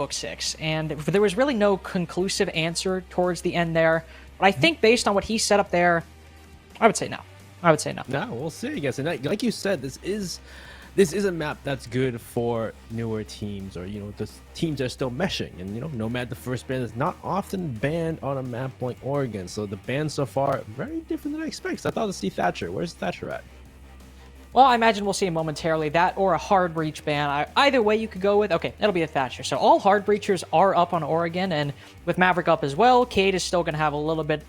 book 6, and there was really no conclusive answer towards the end there. But I think based on what he set up there, I would say no. I would say no. No, we'll see, I guess. And like you said, this is a map that's good for newer teams, or the teams that are still meshing. And Nomad, the first ban, is not often banned on a map like Oregon. So the ban so far very different than I expected. I thought to see Thatcher. Where's Thatcher at? Well, I imagine we'll see him momentarily. That or a hard breach ban. Either way you could go with. Okay, it'll be a Thatcher. So all hard breachers are up on Oregon, and with Maverick up as well, Cade is still going to have a little bit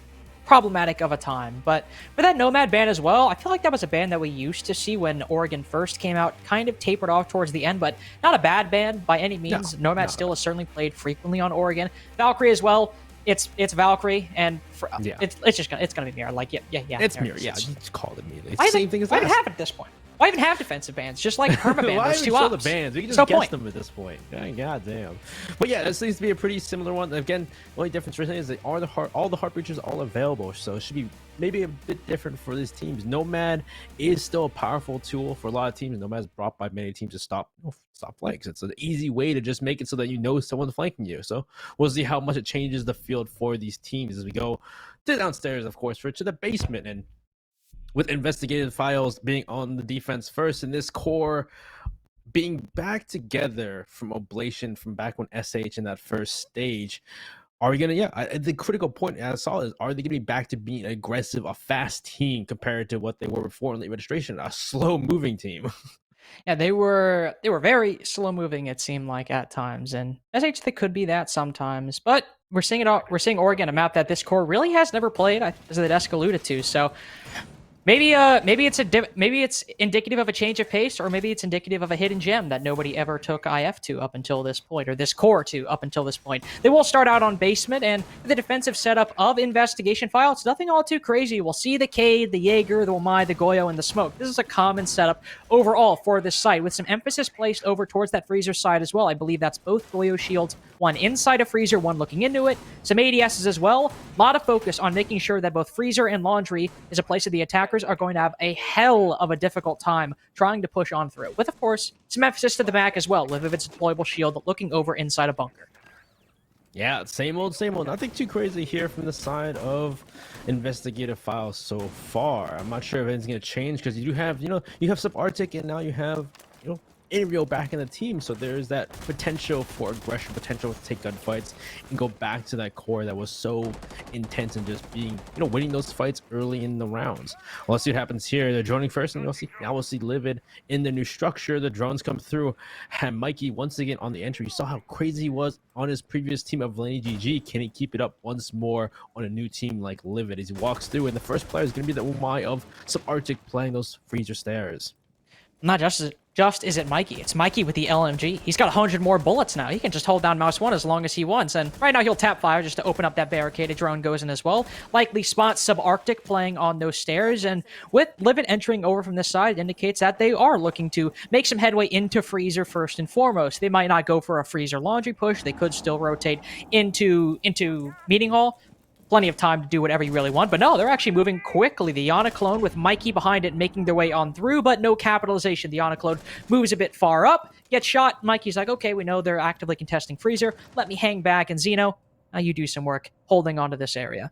problematic of a time. But for that Nomad ban as well, I feel like that was a ban that we used to see when Oregon first came out, kind of tapered off towards the end, but not a bad ban by any means. Nomad still is certainly played frequently on Oregon. Valkyrie as well. It's Valkyrie, and it's gonna be Mirror. Like yeah. It's Mirror. Yeah, you just called it immediately. It's the same thing as why last. even have it at this point? Why even have defensive bans? Just like permaban. Why There's even two show the ops. bans? We can just No guess point. them at this point. God damn. But yeah, this seems to be a pretty similar one. Again, the only difference recently is that all the heart breachers are all available, so it should be maybe a bit different for these teams. Nomad is still a powerful tool for a lot of teams. Nomad is brought by many teams to stop flanks. It's an easy way to just make it so that someone's flanking you. So we'll see how much it changes the field for these teams as we go to downstairs, of course, to the basement. And with Investigative Files being on the defense first, and this core being back together from Oblation from back when SH in that first stage, are we gonna? The critical point I saw is, are they gonna be back to being aggressive, a fast team compared to what they were before in late registration, a slow moving team? Yeah, they were very slow moving, it seemed like at times, and SH they could be that sometimes, but we're seeing Oregon, a map that this core really has never played, as the desk alluded to. So maybe it's indicative of a change of pace, or maybe it's indicative of a hidden gem that nobody ever took IF to up until this point, or this core to up until this point. They will start out on basement, and the defensive setup of Investigation File, it's nothing all too crazy. We'll see the Cade, the Jaeger, the Wamai, the Goyo, and the Smoke. This is a common setup overall for this site, with some emphasis placed over towards that Freezer side as well. I believe that's both Goyo shields, one inside of Freezer, one looking into it. Some ADSs as well. A lot of focus on making sure that both Freezer and Laundry is a place that the attackers are going to have a hell of a difficult time trying to push on through, with, of course, some emphasis to the back as well, with its deployable shield looking over inside a bunker. Yeah, same old. Nothing too crazy here from the side of Investigative Files so far. I'm not sure if anything's going to change, because you do have, you have some Arctic, and now you have, Ariel back in the team, so there's that potential for aggression, potential to take gunfights and go back to that core that was so intense and just being, winning those fights early in the rounds. Well, let's see what happens here. They're droning first, and we'll see LiViD in the new structure. The drones come through, and Mikey once again on the entry. You saw how crazy he was on his previous team of Laney GG. Can he keep it up once more on a new team like LiViD as he walks through? And the first player is going to be the Umai of some Arctic playing those Freezer stairs. Not just is it Mikey. It's Mikey with the LMG. He's got 100 more bullets now. He can just hold down mouse 1 as long as he wants. And right now he'll tap fire just to open up that barricade. A drone goes in as well. Likely spots Subarctic playing on those stairs. And with LiViD entering over from this side, it indicates that they are looking to make some headway into Freezer first and foremost. They might not go for a Freezer Laundry push. They could still rotate into Meeting Hall. Plenty of time to do whatever you really want, but no, they're actually moving quickly. The Yana clone with Mikey behind it making their way on through, but no capitalization. The Yana clone moves a bit far up, gets shot. Mikey's like, okay, we know they're actively contesting Freezer. Let me hang back, and Xeno, now you do some work holding onto this area.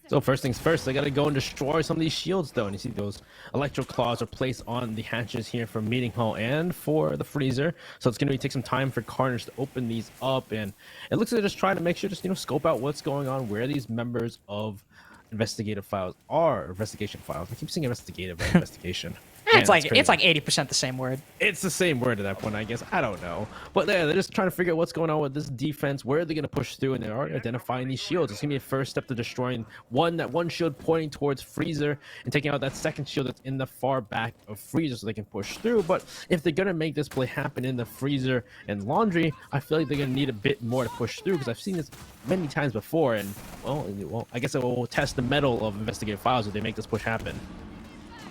So first things first, they got to go and destroy some of these shields, though. And you see those electro claws are placed on the hatches here for Meeting Hall and for the Freezer. So it's going to take some time for Carnage to open these up. And it looks like they're just trying to make sure, just, scope out what's going on, where these members of Investigative Files are. Investigation Files. I keep saying investigative, but investigation. It's like 80% the same word. It's the same word at that point, I guess. I don't know. But they're just trying to figure out what's going on with this defense. Where are they going to push through? And they're already identifying these shields. It's going to be a first step to destroying that one shield pointing towards Freezer and taking out that second shield that's in the far back of Freezer so they can push through. But if they're going to make this play happen in the Freezer and Laundry, I feel like they're going to need a bit more to push through, because I've seen this many times before. And, well, I guess it will test the mettle of Investigative Files if they make this push happen.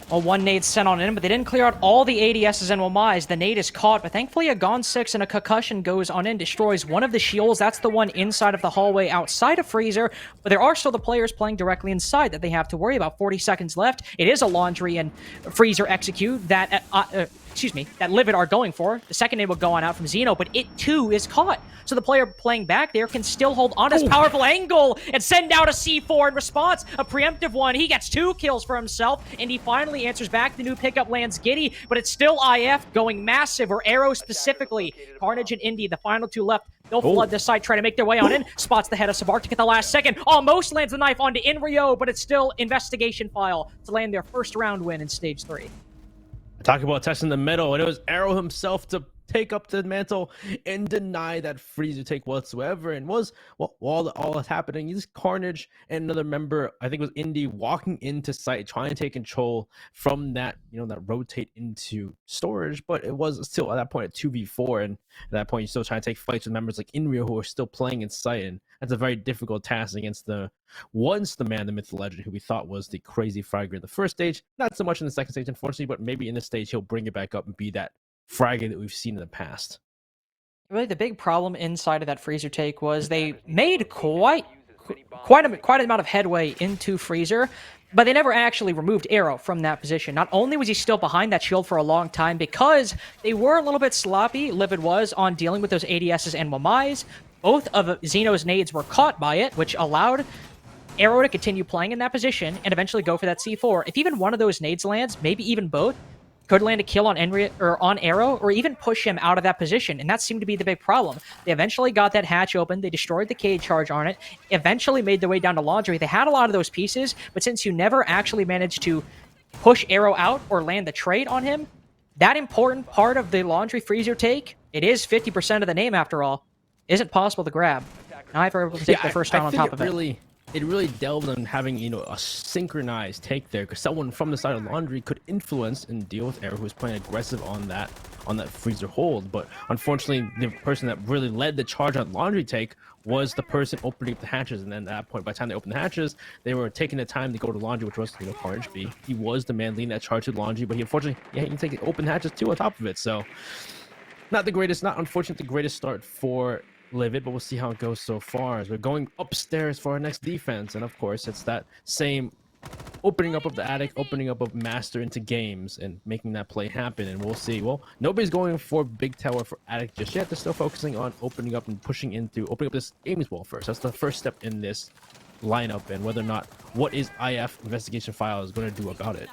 Well, one nade sent on in, but they didn't clear out all the ADSs and Wamais. The nade is caught, but thankfully a Gone 6 and a Concussion goes on in, destroys one of the shields. That's the one inside of the hallway outside of Freezer, but there are still the players playing directly inside that they have to worry about. 40 seconds left. It is a Laundry and Freezer execute that that LiViD are going for. The second nade will go on out from Xeno, but it too is caught. So the player playing back there can still hold on his powerful angle and send out a C4 in response. A preemptive one. He gets 2 kills for himself, and he finally answers back. The new pickup lands Giddy, but it's still IF going massive, or Arrow specifically. Carnage and Indy, the final 2 left. They'll flood this side, try to make their way on in. Spots the head of Sabartic at the last second. Almost lands the knife onto Inrio, but it's still Investigation File to land their first round win in Stage 3. Talk about testing the middle, and it was Arrow himself to take up the mantle and deny that freezer take whatsoever. And was while all that's happening, he's Carnage and another member, I think it was Indy, walking into site trying to take control from that, that rotate into storage. But it was still at that point a 2v4, and at that point you're still trying to take fights with members like Inrio who are still playing in site, and that's a very difficult task against the man, the myth, the legend, who we thought was the crazy fragger in the first stage. Not so much in the second stage, unfortunately, but maybe in this stage he'll bring it back up and be that fragger that we've seen in the past. Really, the big problem inside of that freezer take was they made quite an amount of headway into freezer, but they never actually removed Arrow from that position. Not only was he still behind that shield for a long time, because they were a little bit sloppy, LiViD was, on dealing with those ADSs and Wamais. Both of Xeno's nades were caught by it, which allowed Arrow to continue playing in that position and eventually go for that C4. If even one of those nades lands, maybe even both, could land a kill on Arrow, or even push him out of that position, and that seemed to be the big problem. They eventually got that hatch open, they destroyed the cage charge on it, eventually made their way down to Laundry. They had a lot of those pieces, but since you never actually managed to push Arrow out or land the trade on him, that important part of the Laundry freezer take, it is 50% of the name after all, isn't possible to grab. Now if we're able to take the first round on top of it. It really delved on having, a synchronized take there, because someone from the side of Laundry could influence and deal with Arrow, who was playing aggressive on that freezer hold. But unfortunately, the person that really led the charge on Laundry take was the person opening up the hatches. And then at that point, by the time they opened the hatches, they were taking the time to go to Laundry, which was, Carnage B. He was the man leading that charge to Laundry, but he unfortunately, he can take open hatches too on top of it. So not unfortunately the greatest start for LiViD, but we'll see how it goes so far, as we're going upstairs for our next defense. And of course, it's that same opening up of the attic, opening up of Master into games, and making that play happen. And we'll see. Well, nobody's going for big tower for attic just yet. They're still focusing on opening up and opening up this games wall first. That's the first step in this lineup, and whether or not what is IF Investigation File is going to do about it.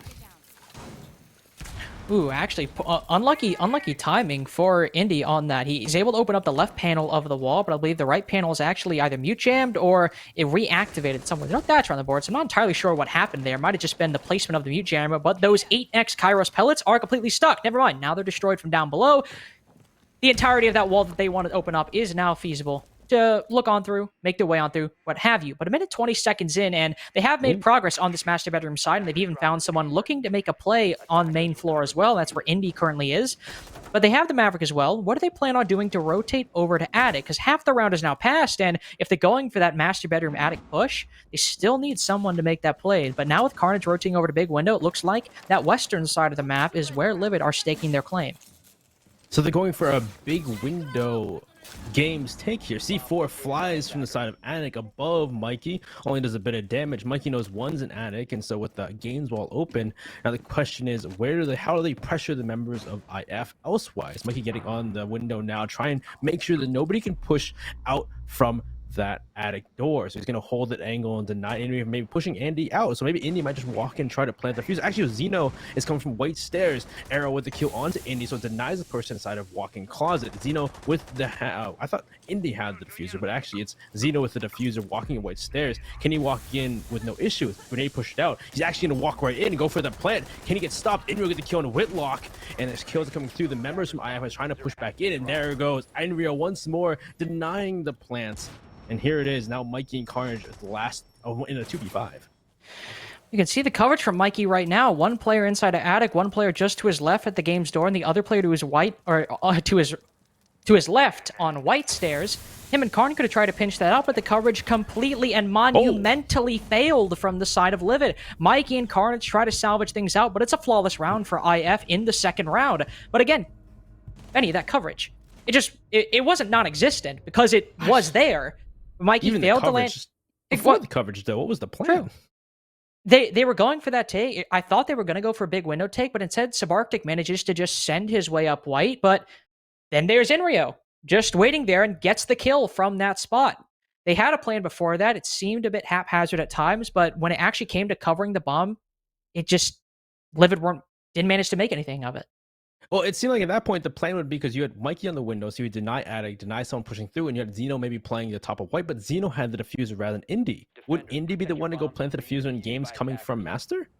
Ooh, actually, unlucky timing for Indy on that. He's able to open up the left panel of the wall, but I believe the right panel is actually either mute jammed or it reactivated somewhere. There's no thatcher on the board, so I'm not entirely sure what happened there. Might have just been the placement of the mute jammer, but those 8x Kairos pellets are completely stuck. Never mind, now they're destroyed from down below. The entirety of that wall that they wanted to open up is now feasible to look on through, make their way on through, what have you. But a minute 20 seconds in, and they have made progress on this master bedroom side, and they've even found someone looking to make a play on main floor as well. That's where Indy currently is. But they have the Maverick as well. What do they plan on doing to rotate over to attic? Because half the round is now passed, and if they're going for that master bedroom attic push, they still need someone to make that play. But now with Carnage rotating over to big window, it looks like that western side of the map is where LiViD are staking their claim. So they're going for a big window games take here. C4 flies from the side of attic above Mikey, only does a bit of damage. Mikey knows one's an attic, and so with the games wall open, now the question is, how do they pressure the members of IF elsewise? Mikey getting on the window now, try and make sure that nobody can push out from that attic door. So he's going to hold that angle and deny Indy, maybe pushing Andy out. So maybe Indy might just walk in and try to plant the fuse. Actually, Xeno is coming from white stairs. Arrow with the kill onto Indy, so it denies the person inside of walking closet. Xeno with the I thought Indy had the diffuser, but actually it's Xeno with the diffuser walking in white stairs. Can he walk in with no issue? Grenade pushed out. He's actually going to walk right in and go for the plant. Can he get stopped? Inrio get the kill on Whitlock, and there's kills coming through. The members from IF are trying to push back in, and there it goes. Inrio once more denying the plants. And here it is, now Mikey and Carnage at the last in a 2v5. You can see the coverage from Mikey right now. One player inside of attic, one player just to his left at the game's door, and the other player to his to his left on white stairs. Him and Karn could have tried to pinch that out, but the coverage completely and monumentally failed from the side of LiViD. Mikey and Carnage try to salvage things out, but it's a flawless round for IF in the second round. But again, Benny, that coverage, it wasn't non-existent because it was there. Mikey Even failed the to land. Before the coverage, though, what was the plan? True. They were going for that take. I thought they were going to go for a big window take, but instead Subarctic manages to just send his way up white. But then there's Inrio, just waiting there and gets the kill from that spot. They had a plan before that. It seemed a bit haphazard at times, but when it actually came to covering the bomb, it just LiViD didn't manage to make anything of it. Well, it seemed like at that point the plan would be because you had Mikey on the window, so you would deny Attic, deny someone pushing through, and you had Zeno maybe playing the top of white, but Zeno had the diffuser rather than Indy. Would Indy be the one to go plant the diffuser in games coming from Master?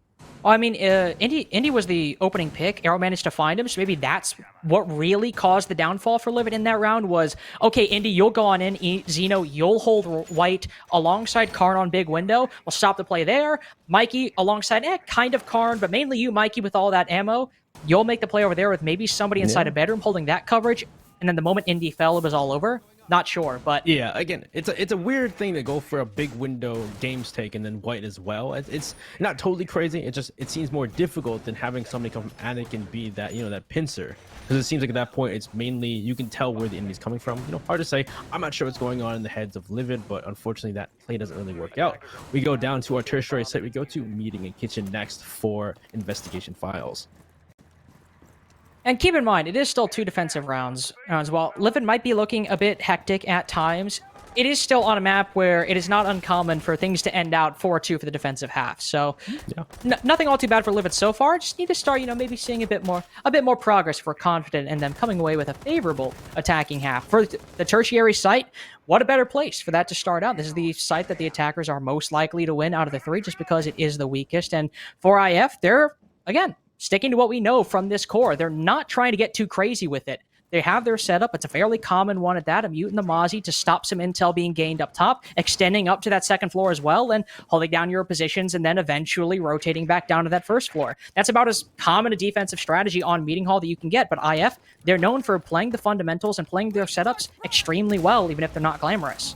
Well, I mean, Indy was the opening pick. Arrow managed to find him, so maybe that's what really caused the downfall for LiViD in that round was, okay, Indy, you'll go on in. Zeno, you'll hold white alongside Karn on big window. We'll stop the play there. Mikey alongside, kind of Karn, but mainly you, Mikey, with all that ammo. You'll make the play over there with maybe somebody inside a bedroom holding that coverage, and then the moment Indy fell, it was all over. Not sure, but yeah, again, it's a weird thing to go for a big window games take and then white as well. It's not totally crazy. It seems more difficult than having somebody come from Attic and be that that pincer, because it seems like at that point it's mainly you can tell where the enemy's coming from. Hard to say. I'm not sure what's going on in the heads of LiViD, but unfortunately that play doesn't really work out. We go down to our tertiary site. We go to meeting and kitchen next for investigation files. And keep in mind, it is still 2 defensive rounds. While LiViD might be looking a bit hectic at times, it is still on a map where it is not uncommon for things to end out 4-2 for the defensive half. So, nothing all too bad for LiViD so far. Just need to start, maybe seeing a bit more progress if we're confident in them coming away with a favorable attacking half. For the tertiary site, what a better place for that to start out. This is the site that the attackers are most likely to win out of the 3, just because it is the weakest. And for IF, they're, again, sticking to what we know from this core. They're not trying to get too crazy with it. They have their setup. It's a fairly common one at that. A Mute and the Mozzie to stop some intel being gained up top, extending up to that second floor as well, and holding down your positions, and then eventually rotating back down to that first floor. That's about as common a defensive strategy on Meeting Hall that you can get, but IF, they're known for playing the fundamentals and playing their setups extremely well, even if they're not glamorous.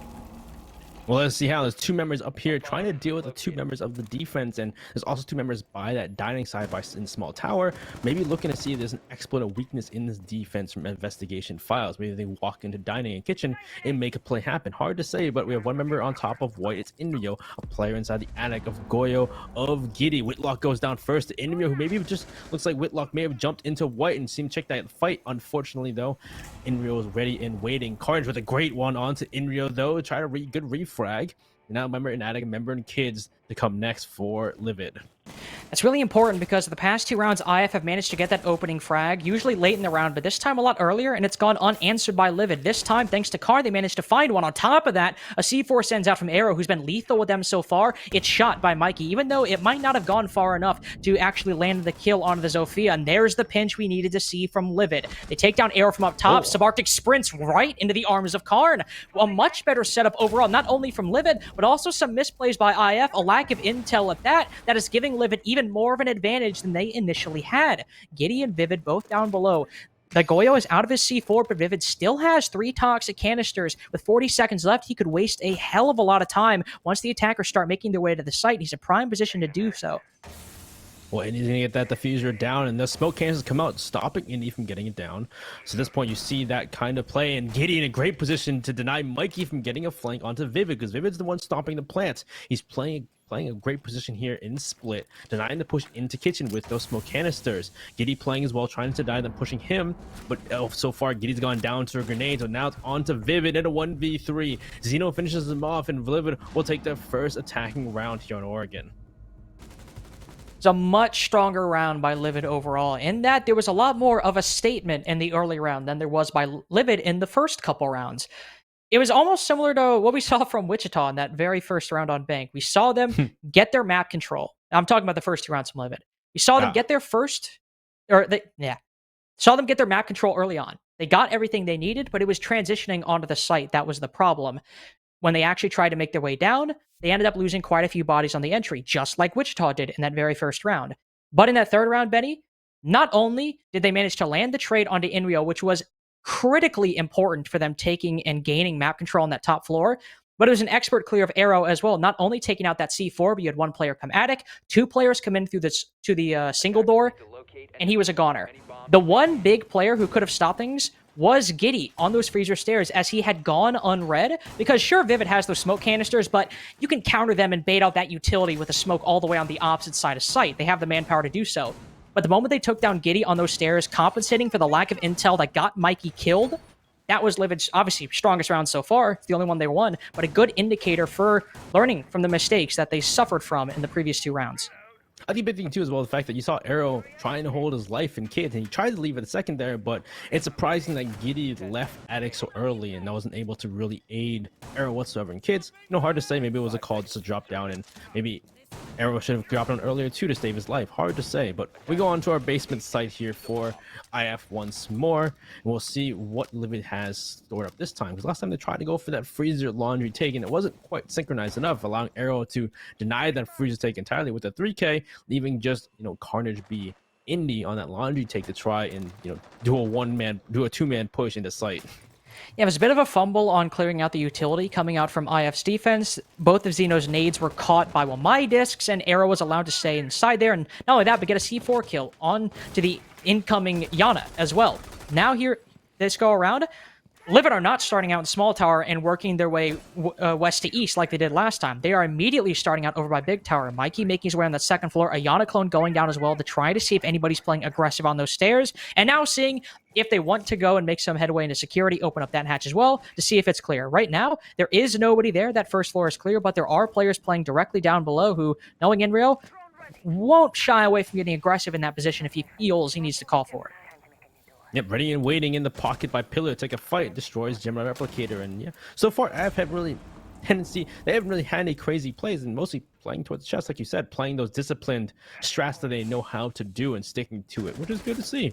Well, let's see how there's 2 members up here trying to deal with the 2 members of the defense, and there's also 2 members by that dining side in small tower, maybe looking to see if there's an exploit of weakness in this defense from investigation files. Maybe they walk into dining and kitchen and make a play happen. Hard to say, but we have 1 member on top of white. It's Inrio, a player inside the attic of Goyo of Giddy. Whitlock goes down first to Inrio, who maybe just looks like Whitlock may have jumped into white and seemed to check that fight. Unfortunately, though, Inrio is ready and waiting. Carnage with a great one onto Inrio, though, try to good refrag. Now member in attic, member in kids to come next for LiViD. That's really important because the past 2 rounds, IF have managed to get that opening frag, usually late in the round, but this time a lot earlier, and it's gone unanswered by LiViD. This time, thanks to Carr, they managed to find one. On top of that, a C4 sends out from Arrow, who's been lethal with them so far. It's shot by Mikey, even though it might not have gone far enough to actually land the kill onto the Zofia, and there's the pinch we needed to see from LiViD. They take down Arrow from up top. Subarctic sprints right into the arms of Karn. A much better setup overall, not only from LiViD, but also some misplays by IF, a lack of intel at that is giving LiViD even more of an advantage than they initially had. Giddy and Vivid both down below. The Goyo is out of his C4, but Vivid still has 3 toxic canisters. With 40 seconds left, he could waste a hell of a lot of time once the attackers start making their way to the site. He's in prime position to do so. Well, Indy's going to get that diffuser down, and the smoke cannons come out, stopping Indy from getting it down. So at this point, you see that kind of play, and Giddy in a great position to deny Mikey from getting a flank onto Vivid, because Vivid's the one stopping the plants. He's playing a great position here in split, denying the push into kitchen with those smoke canisters. Giddy playing as well, trying to deny them pushing him, but so far Giddy's gone down to a grenade, so now it's on to Vivid in a 1v3. Zeno finishes him off, and Vivid will take their first attacking round here on Oregon. It's a much stronger round by LiViD overall, in that there was a lot more of a statement in the early round than there was by LiViD in the first couple rounds. It was almost similar to what we saw from Wichita in that very first round on Bank. We saw them get their map control. I'm talking about the first 2 rounds from LiViD. We saw them get their saw them get their map control early on. They got everything they needed, but it was transitioning onto the site that was the problem. When they actually tried to make their way down, they ended up losing quite a few bodies on the entry, just like Wichita did in that very first round. But in that third round, Benny, not only did they manage to land the trade onto Inrio, which was critically important for them taking and gaining map control on that top floor, but it was an expert clear of Arrow as well, not only taking out that C4, but you had 1 player come attic, 2 players come in through to the single door, and he was a goner. The one big player who could have stopped things was Giddy on those freezer stairs as he had gone unread. Because sure, Vivid has those smoke canisters, but you can counter them and bait out that utility with a smoke all the way on the opposite side of site. They have the manpower to do so. But the moment they took down Giddy on those stairs, compensating for the lack of intel that got Mikey killed, that was LiViD's, obviously, strongest round so far. It's the only one they won, but a good indicator for learning from the mistakes that they suffered from in the previous 2 rounds. I think big thing too as well the fact that you saw Arrow trying to hold his life and kid, and he tried to leave it a second there, but it's surprising that Giddy left Attic so early and wasn't able to really aid Arrow whatsoever. And kids, hard to say. Maybe it was a call just to drop down, and maybe Arrow should have dropped down earlier too to save his life. Hard to say, but we go on to our basement site here for IF once more, and we'll see what LiViD has stored up this time. Because last time they tried to go for that freezer laundry take, and it wasn't quite synchronized enough, allowing Arrow to deny that freezer take entirely with a 3K, leaving just Carnage be Indy on that laundry take to try and do a 2-man push into site. Yeah, it was a bit of a fumble on clearing out the utility coming out from IF's defense. Both of Xeno's nades were caught by Wamai discs, and Arrow was allowed to stay inside there. And not only that, but get a C4 kill on to the incoming Yana as well. Now here, this go around, LiViD are not starting out in small tower and working their way west to east like they did last time. They are immediately starting out over by big tower. Mikey making his way on that second floor. A Yana clone going down as well to try to see if anybody's playing aggressive on those stairs. And now seeing if they want to go and make some headway into security, open up that hatch as well to see if it's clear. Right now, there is nobody there. That first floor is clear, but there are players playing directly down below who, knowing Inrio, won't shy away from getting aggressive in that position if he feels he needs to call for it. Yep, ready and waiting in the pocket by Pillar to take a fight, destroys Gemini Replicator, and yeah, so far IF have really tendency, they haven't really had any crazy plays, and mostly playing towards the chest, like you said, playing those disciplined strats that they know how to do and sticking to it, which is good to see.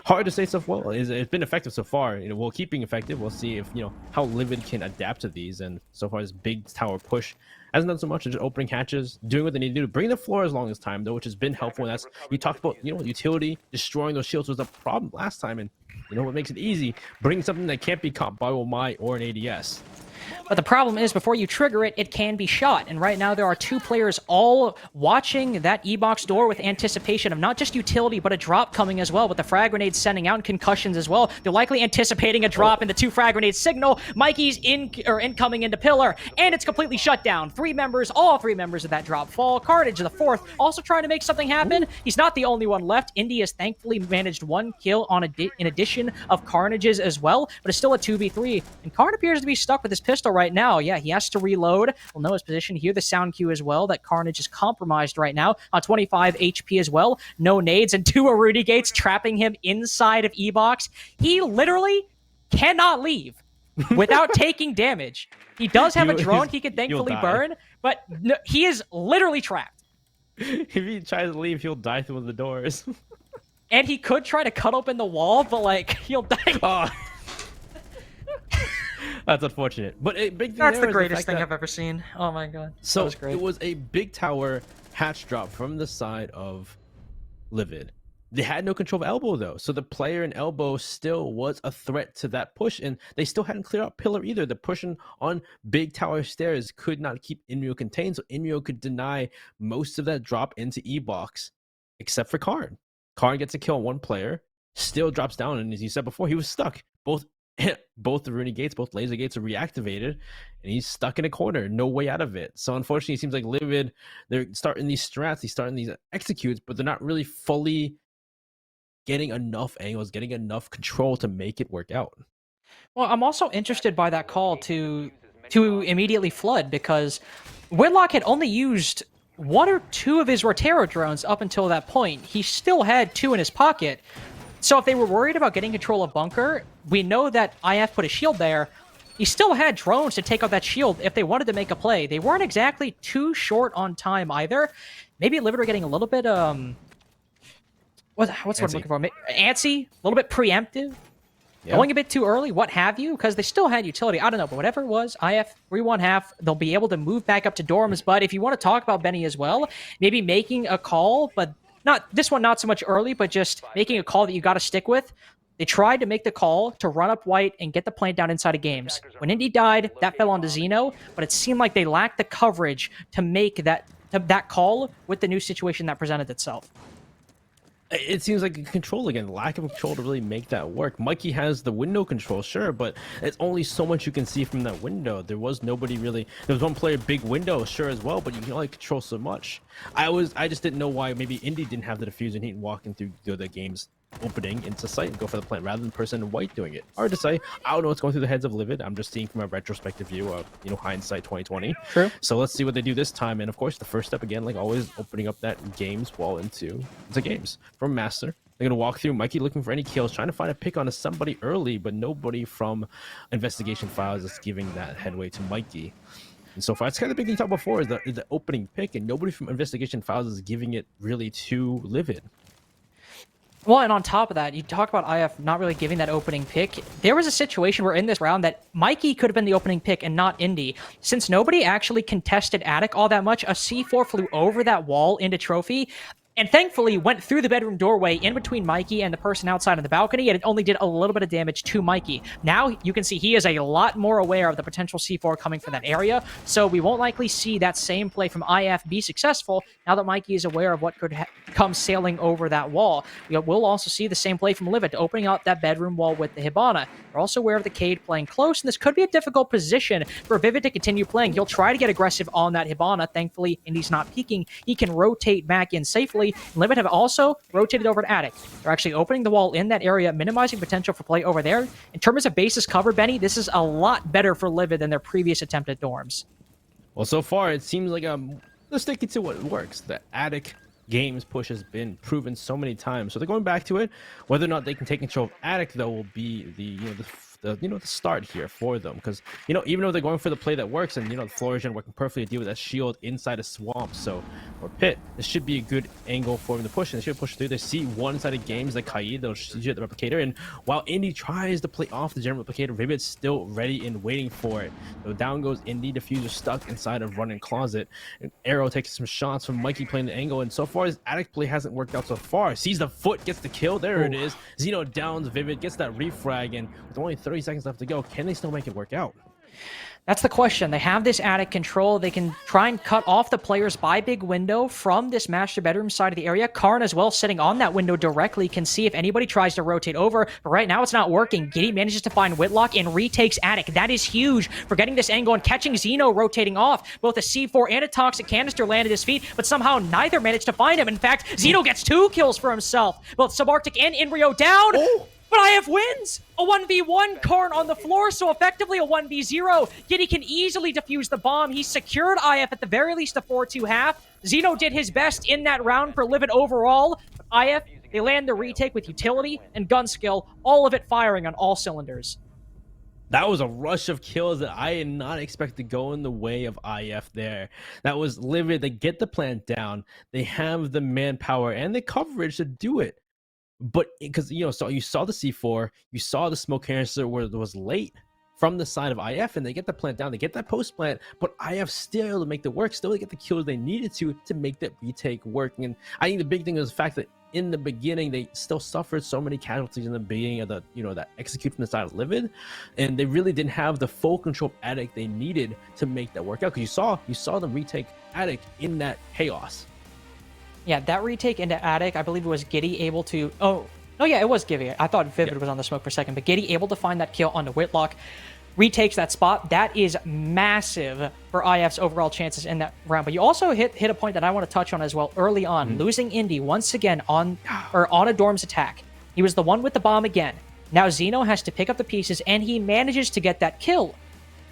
Hard to say so well. It's been effective so far. Well, keeping effective. We'll see if how LiViD can adapt to these. And so far, this big tower push hasn't done so much. Just opening hatches, doing what they need to do. Bring the floor as long as time though, which has been helpful. And that's you talked about. Utility destroying those shields was a problem last time. And what makes it easy? Bring something that can't be caught by Omai or an ADS. But the problem is, before you trigger it, it can be shot. And right now, there are 2 players all watching that E-box door with anticipation of not just utility, but a drop coming as well, with the frag grenades sending out concussions as well. They're likely anticipating a drop in the 2 frag grenades signal. Mikey's incoming into Pillar, and it's completely shut down. All three members of that drop fall. Carnage, the 4th, also trying to make something happen. He's not the only one left. Indy has thankfully managed 1 kill in addition of Carnage's as well, but it's still a 2v3. And Karn appears to be stuck with his pistol right now. Yeah, he has to reload. We'll know his position here. The sound cue as well that Carnage is compromised right now on 25 HP as well. No nades and 2 Arudi gates trapping him inside of E-box. He literally cannot leave without taking damage. He does have a drone he can thankfully burn, but no, he is literally trapped. If he tries to leave, he'll die through one of the doors. And he could try to cut open the wall, but he'll die. Oh. That's unfortunate, but a big thing. That's the greatest thing I've ever seen. Oh my god! So that was great. It was a big tower hatch drop from the side of LiViD. They had no control of elbow though, so the player in elbow still was a threat to that push, and they still hadn't cleared out Pillar either. The pushing on big tower stairs could not keep Inrio contained, so Inrio could deny most of that drop into E-box, except for Karn. Karn gets a kill on 1 player, still drops down, and as you said before, he was stuck. Both the Rooney gates, both laser gates are reactivated, and he's stuck in a corner, no way out of it. So unfortunately, it seems like LiViD, they're starting these strats, they're starting these executes, but they're not really fully getting enough angles, getting enough control to make it work out. Well, I'm also interested by that call to immediately flood, because Whitlock had only used 1 or 2 of his Rotero drones up until that point. He still had 2 in his pocket. So if they were worried about getting control of bunker, we know that IF put a shield there. He still had drones to take out that shield if they wanted to make a play. They weren't exactly too short on time either. Maybe LiViD are getting a little bit what's what I'm looking for? Antsy, a little bit preemptive, going a bit too early, what have you, because they still had utility. I don't know, but whatever it was, IF 3-1 half, they'll be able to move back up to dorms. But if you want to talk about Benny as well, maybe making a call, but not this one, not so much early, but just making a call that you got to stick with. They tried to make the call to run up white and get the plant down inside of games. When Indy died, that fell onto Xeno, but it seemed like they lacked the coverage to make that call with the new situation that presented itself. It seems like a control again, lack of control to really make that work. Mikey has the window control, sure, but it's only so much you can see from that window. There was nobody really. There was one player, big window, sure as well, but you can only control so much. I just didn't know why maybe Indy didn't have the diffusion heat and walking through the game's opening into sight and go for the plant rather than person in white doing it. Hard to say. I don't know what's going through the heads of LiViD. I'm just seeing from a retrospective view of hindsight 2020. True. So let's see what they do this time. And of course, the first step again, like always, opening up that games wall into games from Master. They're gonna walk through. Mikey looking for any kills, trying to find a pick on somebody early, but nobody from Investigation Files is giving that headway to Mikey. And so far, it's kind of the big thing talked before is the opening pick, and nobody from Investigation Files is giving it really to LiViD. Well, and on top of that, you talk about IF not really giving that opening pick. There was a situation where in this round that Mikey could have been the opening pick and not Indy. Since nobody actually contested Attic all that much, a C4 flew over that wall into Trophy, and thankfully went through the bedroom doorway in between Mikey and the person outside on the balcony, and it only did a little bit of damage to Mikey. Now you can see he is a lot more aware of the potential C4 coming from that area, so we won't likely see that same play from IF be successful now that Mikey is aware of what could come sailing over that wall. We'll also see the same play from LiViD, opening up that bedroom wall with the Hibana. We're also aware of the Cade playing close, and this could be a difficult position for Vivid to continue playing. He'll try to get aggressive on that Hibana. Thankfully, Indy's not peeking. He can rotate back in safely. LiViD have also rotated over to Attic. They're actually opening the wall in that area, minimizing potential for play over there. In terms of bases covered, Benny, this is a lot better for LiViD than their previous attempt at dorms. Well, so far it seems like let's stick it to what works. The Attic games push has been proven so many times, so they're going back to it. Whether or not they can take control of Attic, though, will be the start here for them, because even though they're going for the play that works, and the Florian working perfectly to deal with that shield inside a swamp, or pit, this should be a good angle for them to push, and they should push through. They see one-sided games like Kaid, they'll shoot the replicator, and while Indy tries to play off the general replicator, Vivid's still ready and waiting for it. So down goes Indy, diffuser stuck inside of running closet, and Arrow takes some shots from Mikey playing the angle, and so far his Attic play hasn't worked out so far. Sees the foot, gets the kill, there it is. Zeno downs Vivid, gets that refrag, and with only 30 seconds left to go, can they still make it work out? That's the question. They have this Attic control. They can try and cut off the players by big window from this master bedroom side of the area. Karn as well, sitting on that window directly, can see if anybody tries to rotate over. But right now it's not working. Giddy manages to find Whitlock and retakes Attic. That is huge for getting this angle and catching Zeno rotating off. Both a C4 and a toxic canister land at his feet, but somehow neither managed to find him. In fact, Zeno gets 2 kills for himself. Both Subarctic and Inrio down. Oh! But IF wins! A 1v1, Karn on the floor, so effectively a 1v0. Giddy can easily defuse the bomb. He secured IF at the very least a 4-2 half. Zeno did his best in that round for LiViD overall. But IF, they land the retake with utility and gun skill, all of it firing on all cylinders. That was a rush of kills that I did not expect to go in the way of IF there. That was LiViD. They get the plant down. They have the manpower and the coverage to do it. But because so you saw the C4, you saw the smoke canister where it was late from the side of IF, and they get the plant down, they get that post plant, but IF still able to make the work, still to get the kills they needed to make that retake work. And I think the big thing was the fact that in the beginning they still suffered so many casualties in the beginning of the that execute from the side of LiViD, and they really didn't have the full control of Attic they needed to make that work out. Because you saw them retake Attic in that chaos. Yeah, that retake into Attic, I believe it was Giddy able to... Oh, no, yeah, it was Giddy. I thought Vivid was on the smoke for a second, but Giddy able to find that kill onto Whitlock, retakes that spot. That is massive for IF's overall chances in that round. But you also hit a point that I want to touch on as well early on. Losing Indy once again on a Dorms attack. He was the one with the bomb again. Now Zeno has to pick up the pieces, and he manages to get that kill.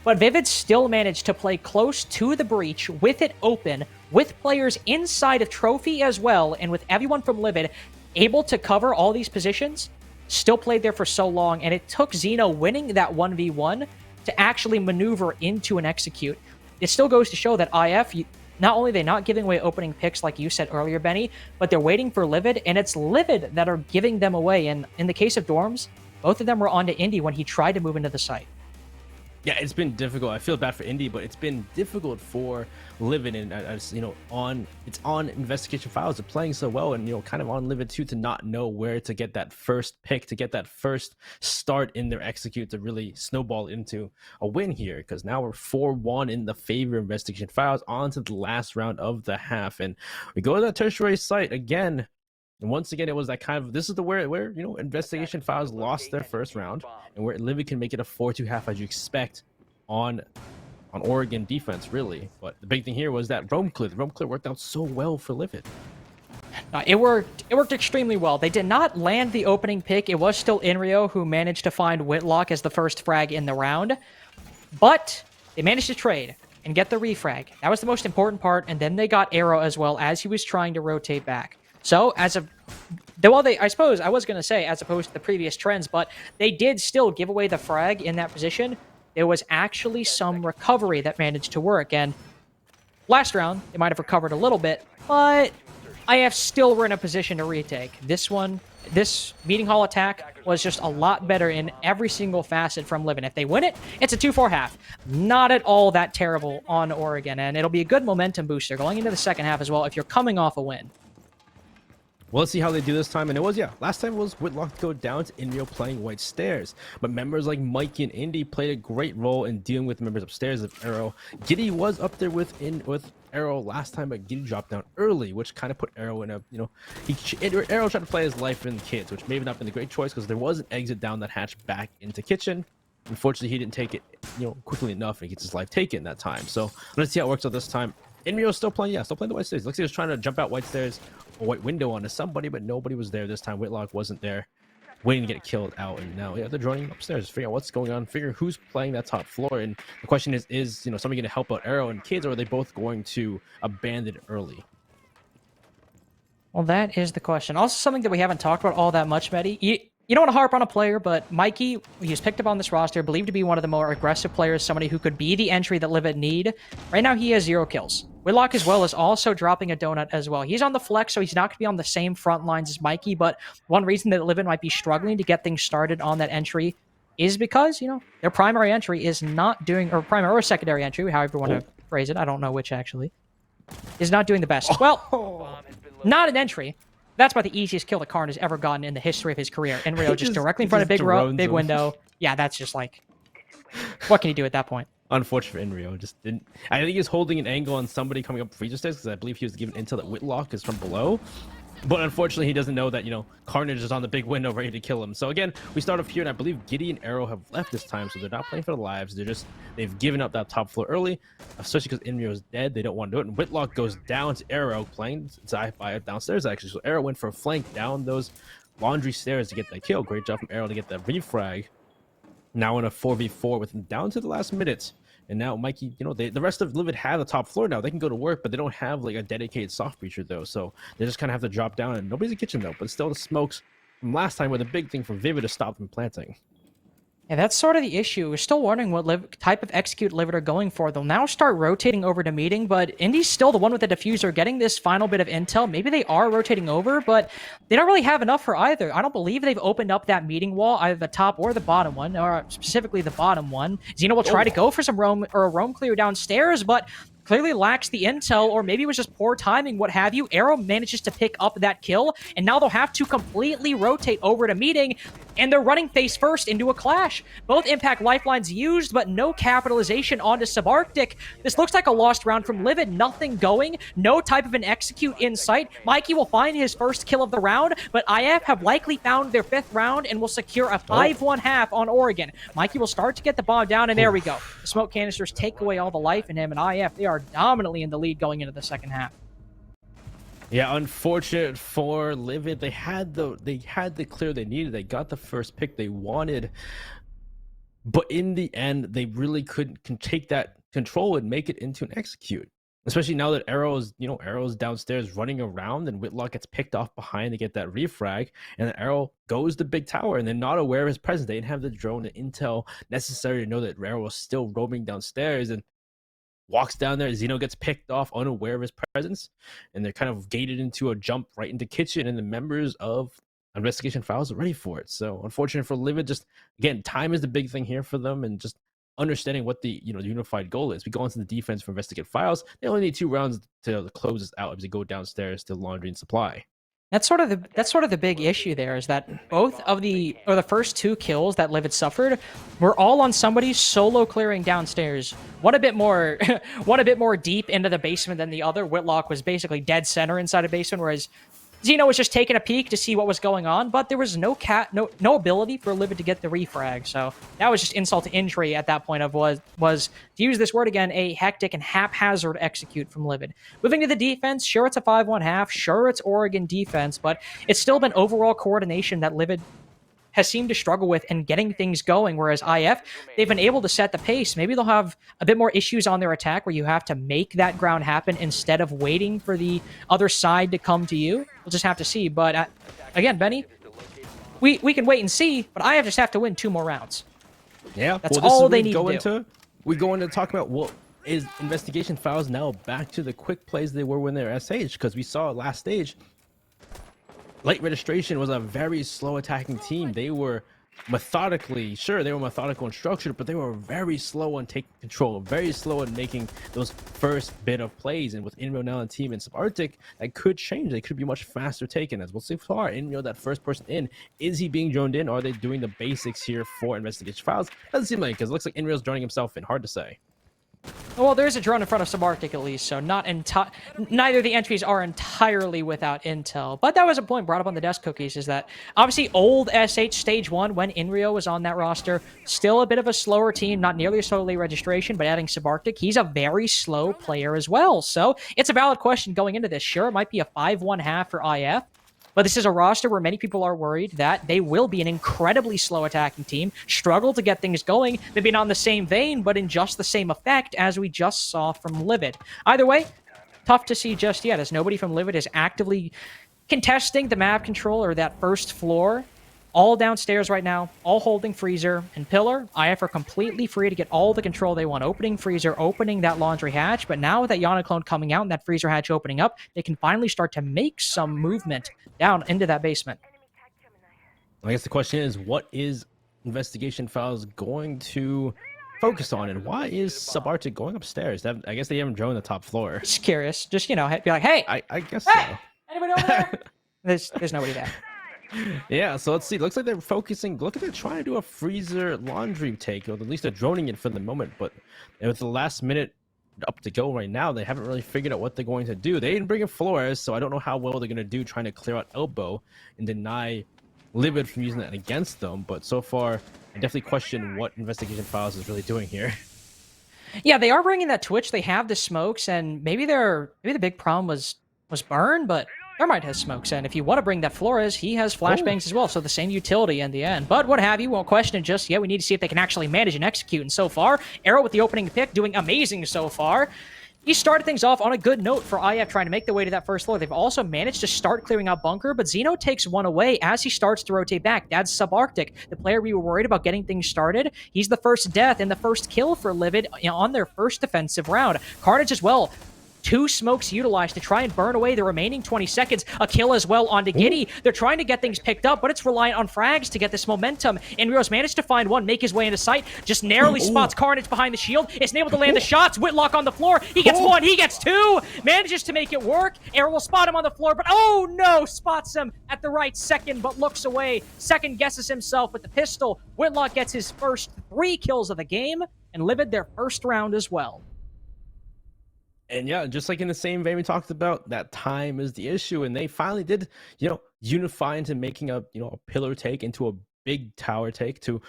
But Vivid still managed to play close to the breach with it open, with players inside of Trophy as well, and with everyone from LiViD able to cover all these positions, still played there for so long, and it took Zeno winning that 1v1 to actually maneuver into an execute. It still goes to show that IF, not only are they not giving away opening picks like you said earlier, Benny, but they're waiting for LiViD, and it's LiViD that are giving them away. And in the case of Dorms, both of them were onto Indy when he tried to move into the site. Yeah, it's been difficult. I feel bad for Indy, but it's been difficult for LiViD, and as it's on Investigation Files. They're playing so well, and kind of on LiViD too, to not know where to get that first pick, to get that first start in their execute to really snowball into a win here. Because now we're 4-1 in the favor of Investigation Files, on to the last round of the half, and we go to that tertiary site again. And once again, it was that kind of, this is the where Investigation Files lost their first round, and where LiViD can make it a 4-2 half as you expect on Oregon defense, really. But the big thing here was that roam clear. The roam clear worked out so well for LiViD. It worked extremely well. They did not land the opening pick. It was still Inrio who managed to find Whitlock as the first frag in the round. But they managed to trade and get the refrag. That was the most important part, and then they got Arrow as well as he was trying to rotate back. So, I suppose I was going to say as opposed to the previous trends, but they did still give away the frag in that position. There was actually some recovery that managed to work, and last round, they might have recovered a little bit, but IF still were in a position to retake. This meeting hall attack was just a lot better in every single facet from LiViD. If they win it, it's a 2-4 half. Not at all that terrible on Oregon, and it'll be a good momentum booster going into the second half as well if you're coming off a win. Well, let's see how they do this time. And it was, last time it was Whitlock go down to Inrio playing White Stairs. But members like Mikey and Indy played a great role in dealing with members upstairs of Arrow. Giddy was up there with Arrow last time, but Giddy dropped down early, which kind of put Arrow in a, Arrow tried to play his life in the kids, which may have not been a great choice because there was an exit down that hatch back into kitchen. Unfortunately, he didn't take it, quickly enough, and he gets his life taken that time. So let's see how it works out this time. Inrio's still playing the White Stairs. Looks like he was trying to jump out White Stairs or White Window onto somebody, but nobody was there this time. Whitlock wasn't there, waiting to get killed out, and now they're joining upstairs to figure out what's going on, figure who's playing that top floor. And the question is somebody going to help out Arrow and kids, or are they both going to abandon it early? Well, that is the question. Also, something that we haven't talked about all that much, Mehdi. You don't want to harp on a player, but Mikey, he was picked up on this roster, believed to be one of the more aggressive players, somebody who could be the entry that LiViD need. Right now, he has 0 kills. Whitlock as well is also dropping a donut as well. He's on the flex, so he's not going to be on the same front lines as Mikey, but one reason that LiViD might be struggling to get things started on that entry is because, their primary entry is not doing, or primary or secondary entry, however you want to phrase it, I don't know which actually, is not doing the best. Well, not an entry. That's about the easiest kill that Karn has ever gotten in the history of his career. And Rio just directly in front of big window. Yeah, that's just like, what can you do at that point? Unfortunate for Inrio. Just didn't. I think he's holding an angle on somebody coming up freezer stairs because I believe he was given intel that Whitlock is from below. But unfortunately, he doesn't know that, Carnage is on the big window ready to kill him. So again, we start off here, and I believe Giddy and Arrow have left this time, so they're not playing for their lives. They've given up that top floor early, especially because Inrio is dead. They don't want to do it. And Whitlock goes down to Arrow, playing by downstairs, actually. So Arrow went for a flank down those laundry stairs to get that kill. Great job from Arrow to get that refrag. Now in a 4v4 with him down to the last minute. And now Mikey, the rest of LiViD have the top floor now. They can go to work, but they don't have like a dedicated soft breacher though. So they just kind of have to drop down, and nobody's in the kitchen though. But still, the smokes from last time were the big thing for Vivid to stop them planting. Yeah, that's sort of the issue. We're still wondering what type of execute LiViD are going for. They'll now start rotating over to meeting, but Indy's still the one with the diffuser getting this final bit of intel. Maybe they are rotating over, but they don't really have enough for either. I don't believe they've opened up that meeting wall, either the top or the bottom one, or specifically the bottom one. Xeno will try to go for some roam clear downstairs, but clearly lacks the intel, or maybe it was just poor timing, what have you. Arrow manages to pick up that kill, and now they'll have to completely rotate over to meeting, and they're running face first into a clash. Both impact lifelines used, but no capitalization onto Subarctic. This looks like a lost round from LiViD. Nothing going, no type of an execute in sight. Mikey will find his first kill of the round, but IF have likely found their 5th round and will secure a 5-1 half on Oregon. Mikey will start to get the bomb down, and there we go. The smoke canisters take away all the life in him, and IF, they are dominantly in the lead going into the second half. Yeah, unfortunate for LiViD. They had the clear they needed. They got the first pick they wanted, but in the end, they really couldn't take that control and make it into an execute. Especially now that Arrow's downstairs running around, and Whitlock gets picked off behind to get that refrag, and then Arrow goes to big tower, and they're not aware of his presence. They didn't have the drone, the intel necessary to know that Arrow was still roaming downstairs, and walks down there. Xeno gets picked off unaware of his presence, and they're kind of gated into a jump right into kitchen, and the members of Investigation Files are ready for it. So unfortunate for LiViD. Just again, time is the big thing here for them, and just understanding what the the unified goal is. We go into the defense for Investigative Files. They only need 2 rounds to close this out as they go downstairs to laundry and supply. That's sort of the big issue there, is that both of the first 2 kills that LiViD suffered were all on somebody solo clearing downstairs. One a bit more deep into the basement than the other. Whitlock was basically dead center inside a basement, whereas Zeno was just taking a peek to see what was going on, but there was no ability for LiViD to get the refrag. So that was just insult to injury at that point of was to use this word again, a hectic and haphazard execute from LiViD. Moving to the defense, sure it's a 5-1 half, sure it's Oregon defense, but it's still been overall coordination that LiViD has seemed to struggle with and getting things going, whereas IF, they've been able to set the pace. Maybe they'll have a bit more issues on their attack where you have to make that ground happen instead of waiting for the other side to come to you. We'll just have to see. But again, Benny, we can wait and see, but IF just have to win 2 more rounds. Yeah, that's all they need to do. We go into talk about what is Investigation Files now back to the quick plays they were when they were SH, because we saw last stage late registration was a very slow attacking team. They were methodically, sure, they were methodical and structured, but they were very slow on taking control, very slow in making those first bit of plays. And with Inrio now and team in Subarctic, that could change. They could be much faster taken. As we'll see far, Inrio, that first person in, is he being droned in? Or are they doing the basics here for Investigation Files? Doesn't seem like, because it looks like Inrio's droning himself in. Hard to say. Well, there's a drone in front of Subarctic at least, so neither of the entries are entirely without intel. But that was a point brought up on the desk cookies, is that obviously old SH Stage 1, when Inrio was on that roster, still a bit of a slower team, not nearly as slowly registration, but adding Subarctic, he's a very slow player as well. So it's a valid question going into this. Sure, it might be a 5-1 half for IF, but this is a roster where many people are worried that they will be an incredibly slow attacking team, struggle to get things going, maybe not in the same vein, but in just the same effect as we just saw from LiViD. Either way, tough to see just yet, as nobody from LiViD is actively contesting the map control or that first floor. All downstairs right now, all holding Freezer and Pillar. IF are completely free to get all the control they want. Opening Freezer, opening that laundry hatch, but now with that Yana clone coming out and that Freezer hatch opening up, they can finally start to make some movement down into that basement. I guess the question is, what is Investigation Files going to focus on, and why is Subarctic going upstairs? I guess they haven't drawn the top floor. Just curious. Just, you know, be like, hey! I guess hey! so. Anybody over there? There's nobody there. Yeah, so let's see. Looks like they're focusing. Look at, they're trying to do a Freezer laundry take, or at least they're droning it for the moment. But with the last minute up to go right now, they haven't really figured out what they're going to do. They didn't bring in Flores, so I don't know how well they're going to do trying to clear out Elbow and deny LiViD from using that against them. But so far, I definitely question what Investigation Files is really doing here. Yeah, they are bringing that Twitch. They have the smokes, and maybe the big problem was Burn, but Thermite has smokes, and if you want to bring that Flores, he has flashbangs as well, so the same utility in the end. But what have you, won't question it just yet. We need to see if they can actually manage and execute, and so far, Arrow with the opening pick, doing amazing so far. He started things off on a good note for IF trying to make their way to that first floor. They've also managed to start clearing out bunker, but Zeno takes one away as he starts to rotate back. That's Subarctic, the player we were worried about getting things started. He's the first death and the first kill for LiViD on their first defensive round. Carnage as well. 2 smokes utilized to try and burn away the remaining 20 seconds. A kill as well onto Giddy. They're trying to get things picked up, but it's reliant on frags to get this momentum. Inrio's managed to find one, make his way into sight, just narrowly spots Carnage behind the shield. Isn't able to land the shots. Whitlock on the floor. He gets 1, he gets 2. Manages to make it work. Arrow will spot him on the floor, but oh no! Spots him at the right second, but looks away. Second guesses himself with the pistol. Whitlock gets his first 3 kills of the game, and LiViD their first round as well. And yeah, just like in the same vein we talked about, that time is the issue, and they finally did, unify into making a pillar take into a big tower take, to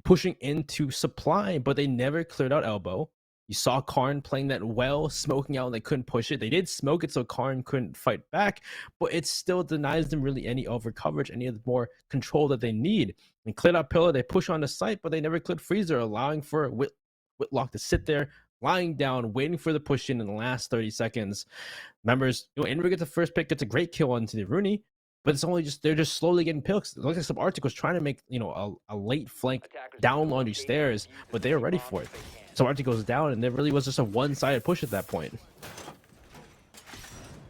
pushing into supply, but they never cleared out Elbow. You saw Karn playing that well, smoking out, and they couldn't push it. They did smoke it so Karn couldn't fight back, but it still denies them really any over coverage, any of the more control that they need. And cleared out pillar, they push on the site, but they never cleared Freezer, allowing for Whitlock to sit there, lying down, waiting for the push in the last 30 seconds. Members, Inrio gets the first pick, gets a great kill onto the Rooney, but it's only they're just slowly getting picks. It looks like Subarctic was trying to make, a late flank down laundry stairs, but they were ready for it. Subarctic goes down, and there really was just a one-sided push at that point.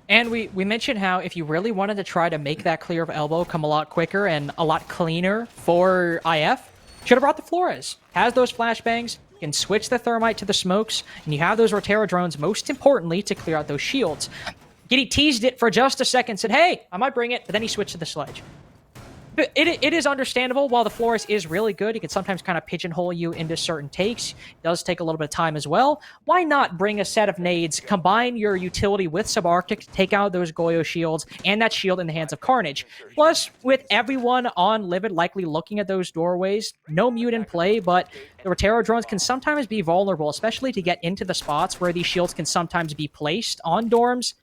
And we mentioned how if you really wanted to try to make that clear of Elbow come a lot quicker and a lot cleaner for IF, should have brought the Flores. Has those flashbangs, can switch the Thermite to the smokes, and you have those Rotera drones, most importantly, to clear out those shields. Giddy teased it for just a second, said, hey, I might bring it, but then he switched to the sledge. But it is understandable. While the Flores is really good, he can sometimes kind of pigeonhole you into certain takes. It does take a little bit of time as well. Why not bring a set of nades, combine your utility with Subarctic to take out those Goyo shields and that shield in the hands of Carnage? Plus, with everyone on LiViD likely looking at those doorways, no mute in play, but the Rotero drones can sometimes be vulnerable, especially to get into the spots where these shields can sometimes be placed on dorms.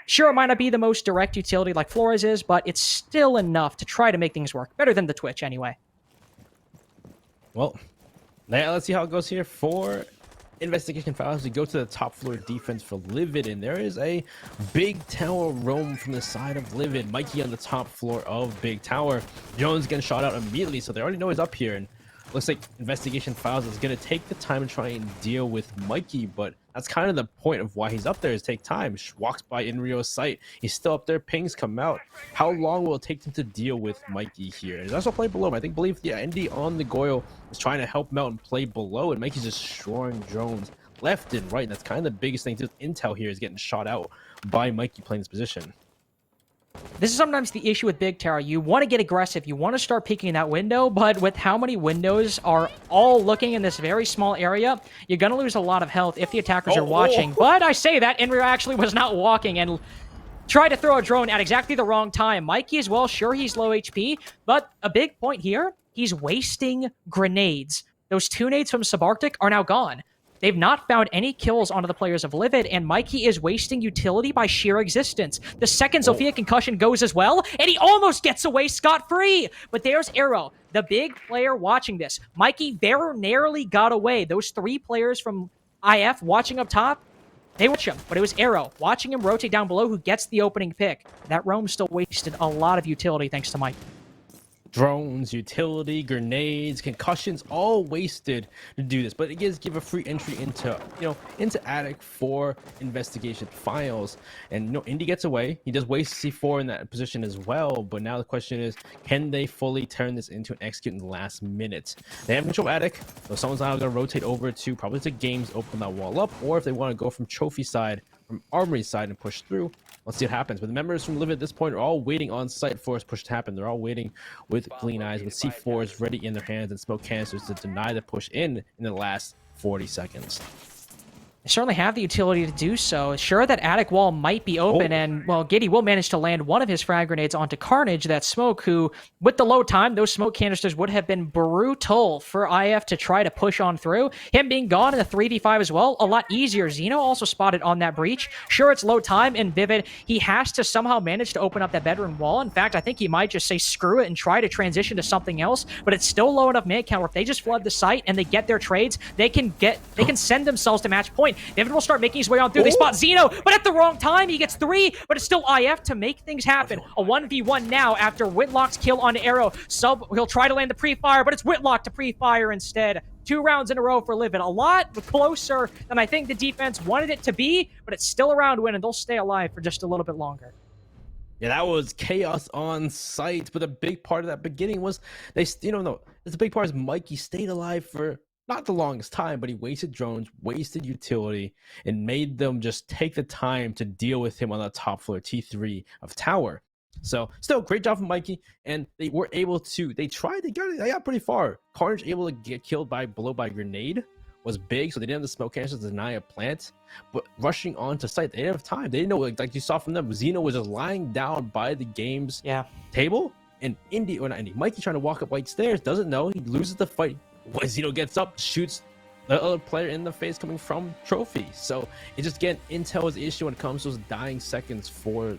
Sure, it might not be the most direct utility like Flores is, but it's still enough to try to make things work. Better than the Twitch, anyway. Well, now let's see how it goes here for Investigation Files. We go to the top floor defense for LiViD, and there is a big tower roam from the side of LiViD. Mikey on the top floor of Big Tower. Jones getting shot out immediately, so they already know he's up here, and looks like Investigation Files is going to take the time to try and deal with Mikey, but that's kind of the point of why he's up there, is take time. Walks by in Rio's sight. He's still up there. Pings come out. How long will it take them to deal with Mikey here? There's also play below him. I believe the Indy on the Goyo is trying to help him out and play below, and Mikey's just destroying drones left and right. And that's kind of the biggest thing. Just intel here is getting shot out by Mikey playing this position. This is sometimes the issue with Big Tower. You want to get aggressive. You want to start peeking that window, but with how many windows are all looking in this very small area, you're going to lose a lot of health if the attackers are watching. But I say that, Enrio actually was not walking and tried to throw a drone at exactly the wrong time. Mikey as well, sure, he's low HP, but a big point here, he's wasting grenades. Those 2 nades from Subarctic are now gone. They've not found any kills onto the players of LiViD, and Mikey is wasting utility by sheer existence. The second Zofia concussion goes as well, and he almost gets away scot-free. But there's Arrow, the big player watching this. Mikey very narrowly got away. Those 3 players from IF watching up top, they watch him, but it was Arrow watching him rotate down below who gets the opening pick. That roam still wasted a lot of utility thanks to Mikey. Drones, utility, grenades, concussions, all wasted to do this. But it does give a free entry into, into Attic for Investigation Files. And Indy gets away. He does waste C4 in that position as well. But now the question is, can they fully turn this into an execute in the last minute? They have control Attic, so someone's now going to rotate over to probably to Games, open that wall up, or if they want to go from Trophy side, from Armory side and push through. Let's see what happens. But the members from LiViD at this point are all waiting on site for this push to happen. They're all waiting with clean eyes, with C4s ready in their hands and smoke canisters to deny the push in the last 40 seconds. They certainly have the utility to do so. Sure, that attic wall might be open, and, well, Giddy will manage to land one of his frag grenades onto Carnage, that smoke, who, with the low time, those smoke canisters would have been brutal for IF to try to push on through. Him being gone in the 3v5 as well, a lot easier. Xeno also spotted on that breach. Sure, it's low time, and Vivid, he has to somehow manage to open up that bedroom wall. In fact, I think he might just say screw it and try to transition to something else, but it's still low enough man count where if they just flood the site and they get their trades, they can send themselves to match point. Vivid will start making his way on through. They spot Xeno, but at the wrong time. He gets 3, but it's still IF to make things happen. A 1v1 now after Whitlock's kill on Arrow. Sub, he'll try to land the pre-fire, but it's Whitlock to pre-fire instead. 2 rounds in a row for LiViD. A lot closer than I think the defense wanted it to be, but it's still a round win, and they'll stay alive for just a little bit longer. Yeah, that was chaos on site, but a big part of that beginning was it's a big part is Mikey stayed alive for not the longest time, but he wasted drones, wasted utility, and made them just take the time to deal with him on the top floor, T3 of Tower. So, still, great job from Mikey, and they were able to, they got pretty far. Carnage able to get killed by grenade was big, so they didn't have the smoke canister to deny a plant, but rushing onto site, they didn't have time. They didn't know, like you saw from them, Xeno was just lying down by the game's table, and Mikey trying to walk up white stairs, doesn't know, he loses the fight. When Xeno gets up, shoots the other player in the face coming from Trophy. So it's just, again, intel is the issue when it comes to those dying seconds for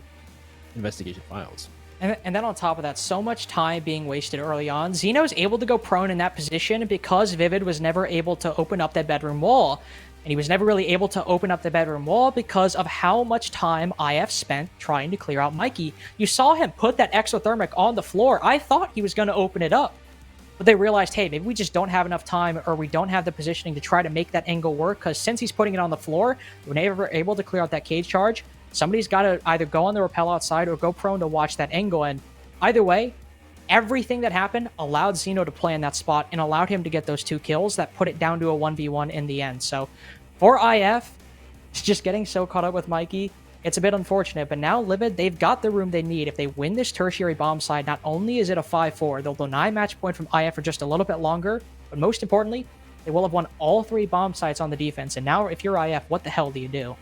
Investigation Files. And then on top of that, so much time being wasted early on. Xeno's able to go prone in that position because Vivid was never able to open up that bedroom wall. And he was never really able to open up the bedroom wall because of how much time IF spent trying to clear out Mikey. You saw him put that exothermic on the floor. I thought he was going to open it up. But they realized, hey, maybe we just don't have enough time, or we don't have the positioning to try to make that angle work, because since he's putting it on the floor, when they were able to clear out that cage charge, somebody's got to either go on the rappel outside or go prone to watch that angle. And either way, everything that happened allowed Xeno to play in that spot and allowed him to get those 2 kills that put it down to a 1v1 in the end. So for IF, it's just getting so caught up with Mikey. It's a bit unfortunate, but now LiViD, they've got the room they need. If they win this tertiary bomb side, not only is it a 5-4, they'll deny match point from IF for just a little bit longer, but most importantly, they will have won all 3 bomb sites on the defense. And now, if you're IF, what the hell do you do?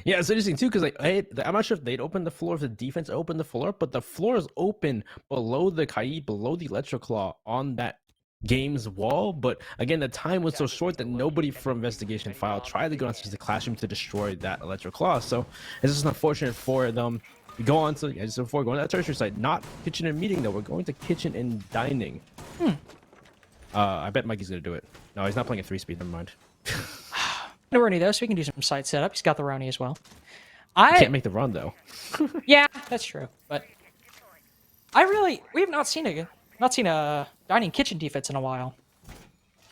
Yeah, it's interesting too, because like I'm not sure if they'd open the floor, if the defense opened the floor, but the floor is open below the Kai, below the Electroclaw on that game's wall. But again, the time was so short that nobody from Investigation File tried to go downstairs to the classroom to destroy that Electroclaw. So it's just unfortunate for them. We go on to, just before going to that tertiary site, not kitchen and meeting though. We're going to kitchen and dining. I bet Mikey's gonna do it. No, he's not playing a 3-speed. Never mind. No Rooney though, so we can do some site setup. He's got the Rooney as well. I can't make the run though. Yeah, that's true. But we have not seen a dining kitchen defense in a while.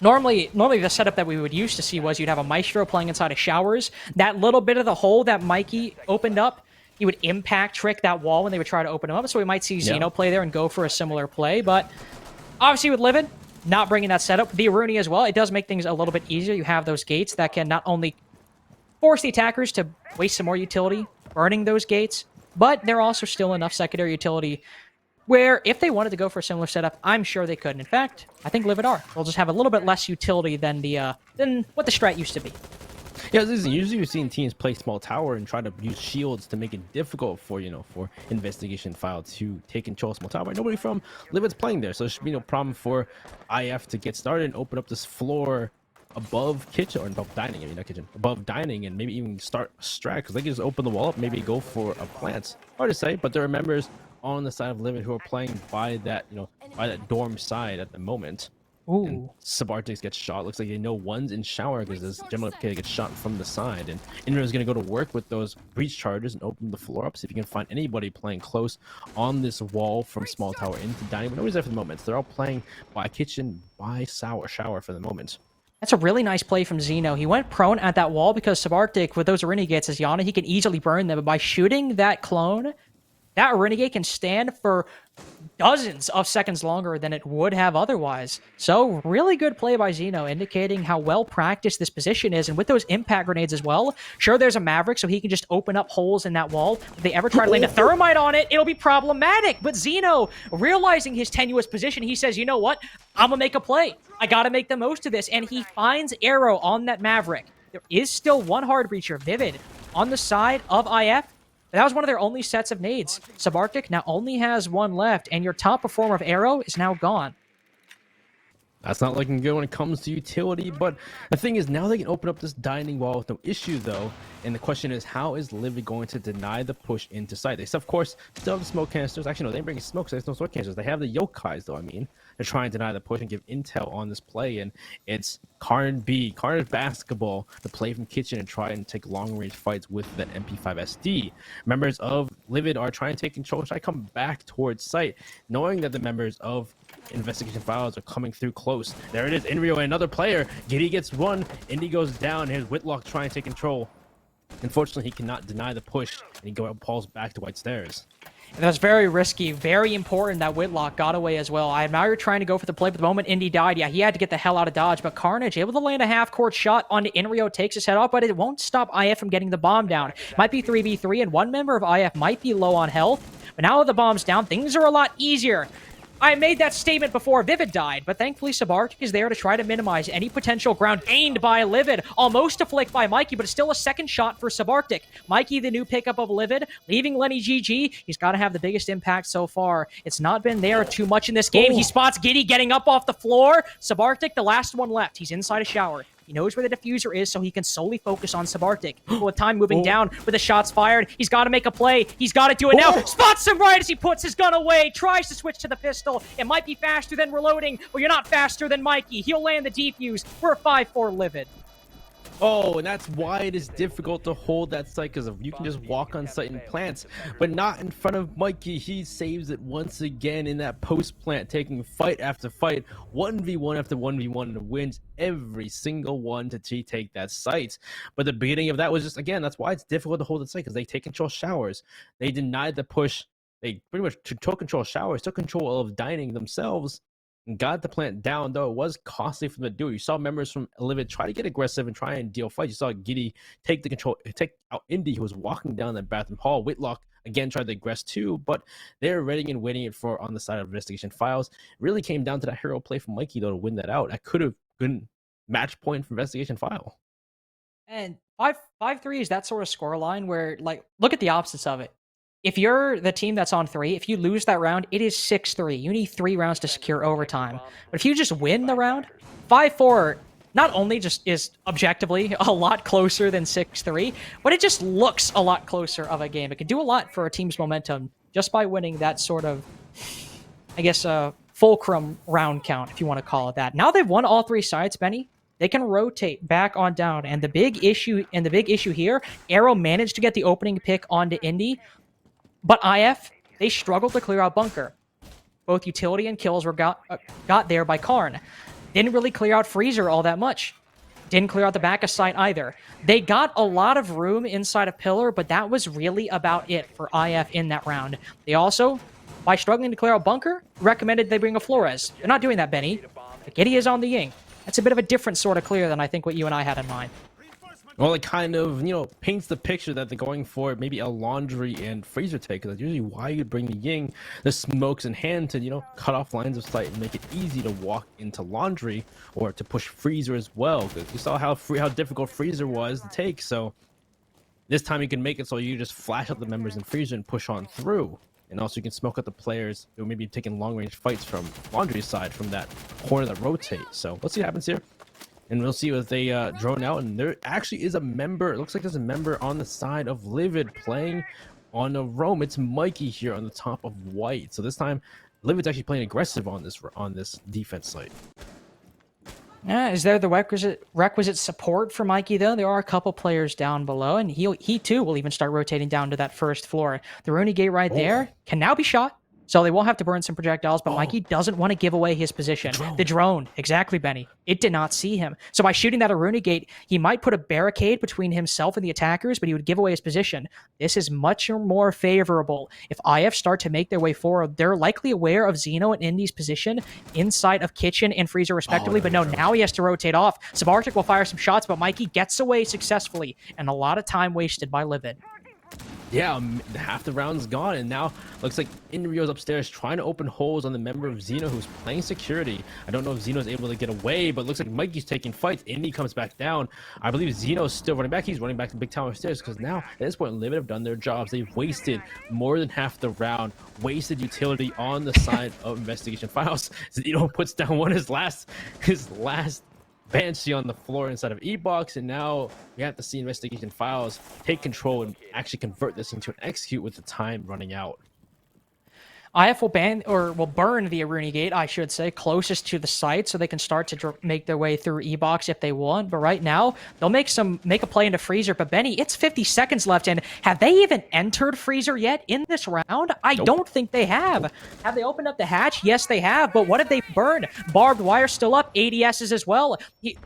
Normally the setup that we would used to see was you'd have a Maestro playing inside of showers. That little bit of the hole that Mikey opened up, he would impact trick that wall when they would try to open him up. So we might see Zeno play there and go for a similar play. But obviously with LiViD, not bringing that setup, the Rooney as well, it does make things a little bit easier. You have those gates that can not only force the attackers to waste some more utility burning those gates, but they're also still enough secondary utility where if they wanted to go for a similar setup, I'm sure they could. And in fact, I think LiViD are. They'll just have a little bit less utility than what the strat used to be. Yeah, listen, usually we've seen teams play small tower and try to use shields to make it difficult for, for Investigation File to take control of small tower. Nobody from LiViD's playing there, so there should be no problem for IF to get started and open up this floor above kitchen, or above dining, I mean, not kitchen, above dining, and maybe even start a strat, because they can just open the wall up, maybe go for a plant. Hard to say, but there are members on the side of LiViD who are playing by that, by that dorm side at the moment. Ooh. And Subarctics gets shot. Looks like they know one's in shower because this Gemini kid gets shot from the side. And Inra's going to go to work with those breach charges and open the floor up. See if you can find anybody playing close on this wall from small tower into dining. But nobody's there for the moment. So they're all playing by kitchen, by shower for the moment. That's a really nice play from Zeno. He went prone at that wall because Subarctic, with those Renegades as Yana, he can easily burn them. But by shooting that clone, that Renegade can stand for dozens of seconds longer than it would have otherwise. So really good play by Zeno, indicating how well practiced this position is. And with those impact grenades as well, sure, there's a Maverick, so he can just open up holes in that wall. If they ever try to land a thermite on it, it'll be problematic. But Zeno, realizing his tenuous position, he says, you know what? I'm gonna make a play. I gotta make the most of this. And he finds Arrow on that Maverick. There is still one hard breacher, Vivid, on the side of IF. That was one of their only sets of nades. Subarctic now only has one left, and your top performer of Arrow is now gone. That's not looking good when it comes to utility, but the thing is, now they can open up this dining wall with no issue, though. And the question is, how is LiViD going to deny the push into site? They, of course, still have the smoke canisters. Actually, no, they didn't bring smoke, so there's no smoke canisters. They have the Yokais, though, I mean. They're trying to deny the push and give intel on this play, and it's Carnage basketball to play from kitchen and try and take long-range fights with that MP5 SD. Members of LiViD are trying to take control, try to come back towards site, knowing that the members of Investigation Files are coming through close. There it is, Inrio and another player. Giddy gets one, Indy goes down. Here's Whitlock trying to take control. Unfortunately, he cannot deny the push, and he pulls back to White Stairs. And that's very risky, very important that Whitlock got away as well. I admire trying to go for the play, but the moment Indy died, yeah, he had to get the hell out of Dodge. But Carnage able to land a half-court shot onto Inrio, takes his head off, but it won't stop IF from getting the bomb down. Might be 3v3, and one member of IF might be low on health. But now that the bomb's down, things are a lot easier. I made that statement before Vivid died, but thankfully Subarctic is there to try to minimize any potential ground gained by LiViD. Almost a flick by Mikey, but it's still a second shot for Subarctic. Mikey, the new pickup of LiViD, leaving Lenny GG. He's got to have the biggest impact so far. It's not been there too much in this game. He spots Giddy getting up off the floor. Subarctic, the last one left. He's inside a shower. He knows where the diffuser is, so he can solely focus on Subarctic. With time moving down, with the shots fired, he's got to make a play. He's got to do it now. Spots him right as he puts his gun away. Tries to switch to the pistol. It might be faster than reloading, but you're not faster than Mikey. He'll land the defuse. We're a 5-4 LiViD. Oh, and that's why it is difficult to hold that site, because you can just walk on site and plants, but not in front of Mikey. He saves it once again in that post plant, taking fight after fight, 1v1 after 1v1, and wins every single one to take that site. But the beginning of that was just, again, that's why it's difficult to hold the site, because they take control showers. They denied the push. They pretty much took control of showers, took control of dining themselves. got the plant down, though it was costly for them to do it. You saw members from LiViD try to get aggressive and try and deal fights. You saw Giddy take the control, take out Indy, who was walking down that bathroom hall. Whitlock again tried to aggress too, but they're ready and waiting it for on the side of Investigation Files. It really came down to that hero play from Mikey though to win that out. That could have been match point for Investigation File. And 5-3 is that sort of scoreline where, like, look at the opposites of it. If you're the team that's on 3, if you lose that round, it is 6-3. You need 3 rounds to secure overtime. But if you just win the round, 5-4 not only just is objectively a lot closer than 6-3, but it just looks a lot closer of a game. It can do a lot for a team's momentum just by winning that sort of, I guess, fulcrum round count, if you want to call it that. Now they've won all 3 sides, Benny. They can rotate back on down. And the big issue here, Arrow managed to get the opening pick onto Indy, but IF, they struggled to clear out bunker. Both utility and kills were got there by Karn. Didn't really clear out Freezer all that much. Didn't clear out the back of site either. They got a lot of room inside of Pillar, but that was really about it for IF in that round. They also, by struggling to clear out bunker, recommended they bring a Flores. They're not doing that, Benny. The Giddy is on the Ying. That's a bit of a different sort of clear than I think what you and I had in mind. Well, it kind of, paints the picture that they're going for maybe a laundry and freezer take. That's usually why you bring the Ying, the smokes in hand to, cut off lines of sight and make it easy to walk into laundry or to push freezer as well. Because you saw how difficult freezer was to take. So this time you can make it so you just flash out the members in freezer and push on through. And also you can smoke out the players who may be taking long range fights from laundry side from that corner that rotates. So let's see what happens here. And we'll see what they drone out. And there actually is a member. It looks like there's a member on the side of LiViD playing on a roam. It's Mikey here on the top of white. So this time, LiViD's actually playing aggressive on this defense site. Yeah, is there the requisite support for Mikey, though? There are a couple players down below, and he too will even start rotating down to that first floor. The Rooney gate right there can now be shot. So they will have to burn some projectiles, but Mikey doesn't want to give away his position. The drone, exactly, Benny. It did not see him. So by shooting that Aruni gate, he might put a barricade between himself and the attackers, but he would give away his position. This is much more favorable. If IF start to make their way forward, they're likely aware of Xeno and Indy's position inside of Kitchen and Freezer respectively, but no, now he has to rotate off. Subarctic will fire some shots, but Mikey gets away successfully, and a lot of time wasted by LiViD. Yeah, half the round's gone, and now looks like Inrio's upstairs trying to open holes on the member of Xeno who's playing security. I don't know if Xeno's able to get away, but looks like Mikey's taking fights. Indy comes back down. I believe Xeno's still running back. He's running back to Big Tower upstairs because now, at this point, LiViD have done their jobs. They've wasted more than half the round, wasted utility on the side of Investigation Files. Xeno puts down his last Banshee on the floor inside of E-Box, and now we have to see Investigation Files take control and actually convert this into an execute with the time running out. IF will burn the Aruni gate, I should say, closest to the site, so they can start to make their way through E-Box if they want. But right now, they'll make a play into Freezer. But Benny, it's 50 seconds left, and have they even entered Freezer yet in this round? I don't think they have. Have they opened up the hatch? Yes, they have. But what have they burned? Barbed wire still up, ADSs as well.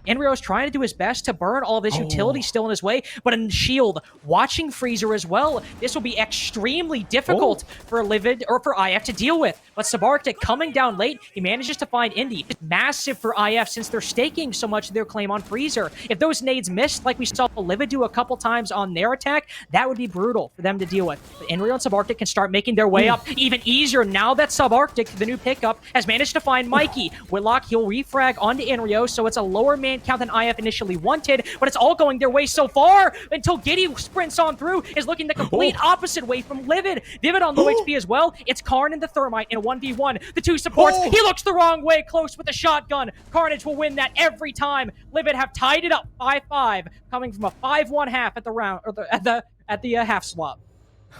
Enrio's trying to do his best to burn all of this utility still in his way, but in Shield, watching Freezer as well. This will be extremely difficult for LiViD or for IF to deal with. But Subarctic coming down late, he manages to find Indy. It's massive for IF since they're staking so much of their claim on Freezer. If those nades missed, like we saw LiViD do a couple times on their attack, that would be brutal for them to deal with. But Enrio and Subarctic can start making their way up even easier now that Subarctic, the new pickup, has managed to find Mikey. Whitlock, he'll refrag onto Enrio, so it's a lower man count than IF initially wanted, but it's all going their way so far until Giddy sprints on through, is looking the complete opposite way from LiViD. LiViD on low HP as well. It's Karn and the Thermite in a 1v1. The two supports, he looks the wrong way, close with the shotgun. Carnage will win that every time. LiViD have tied it up 5-5, coming from a 5-1 half at the round, or at the half swap.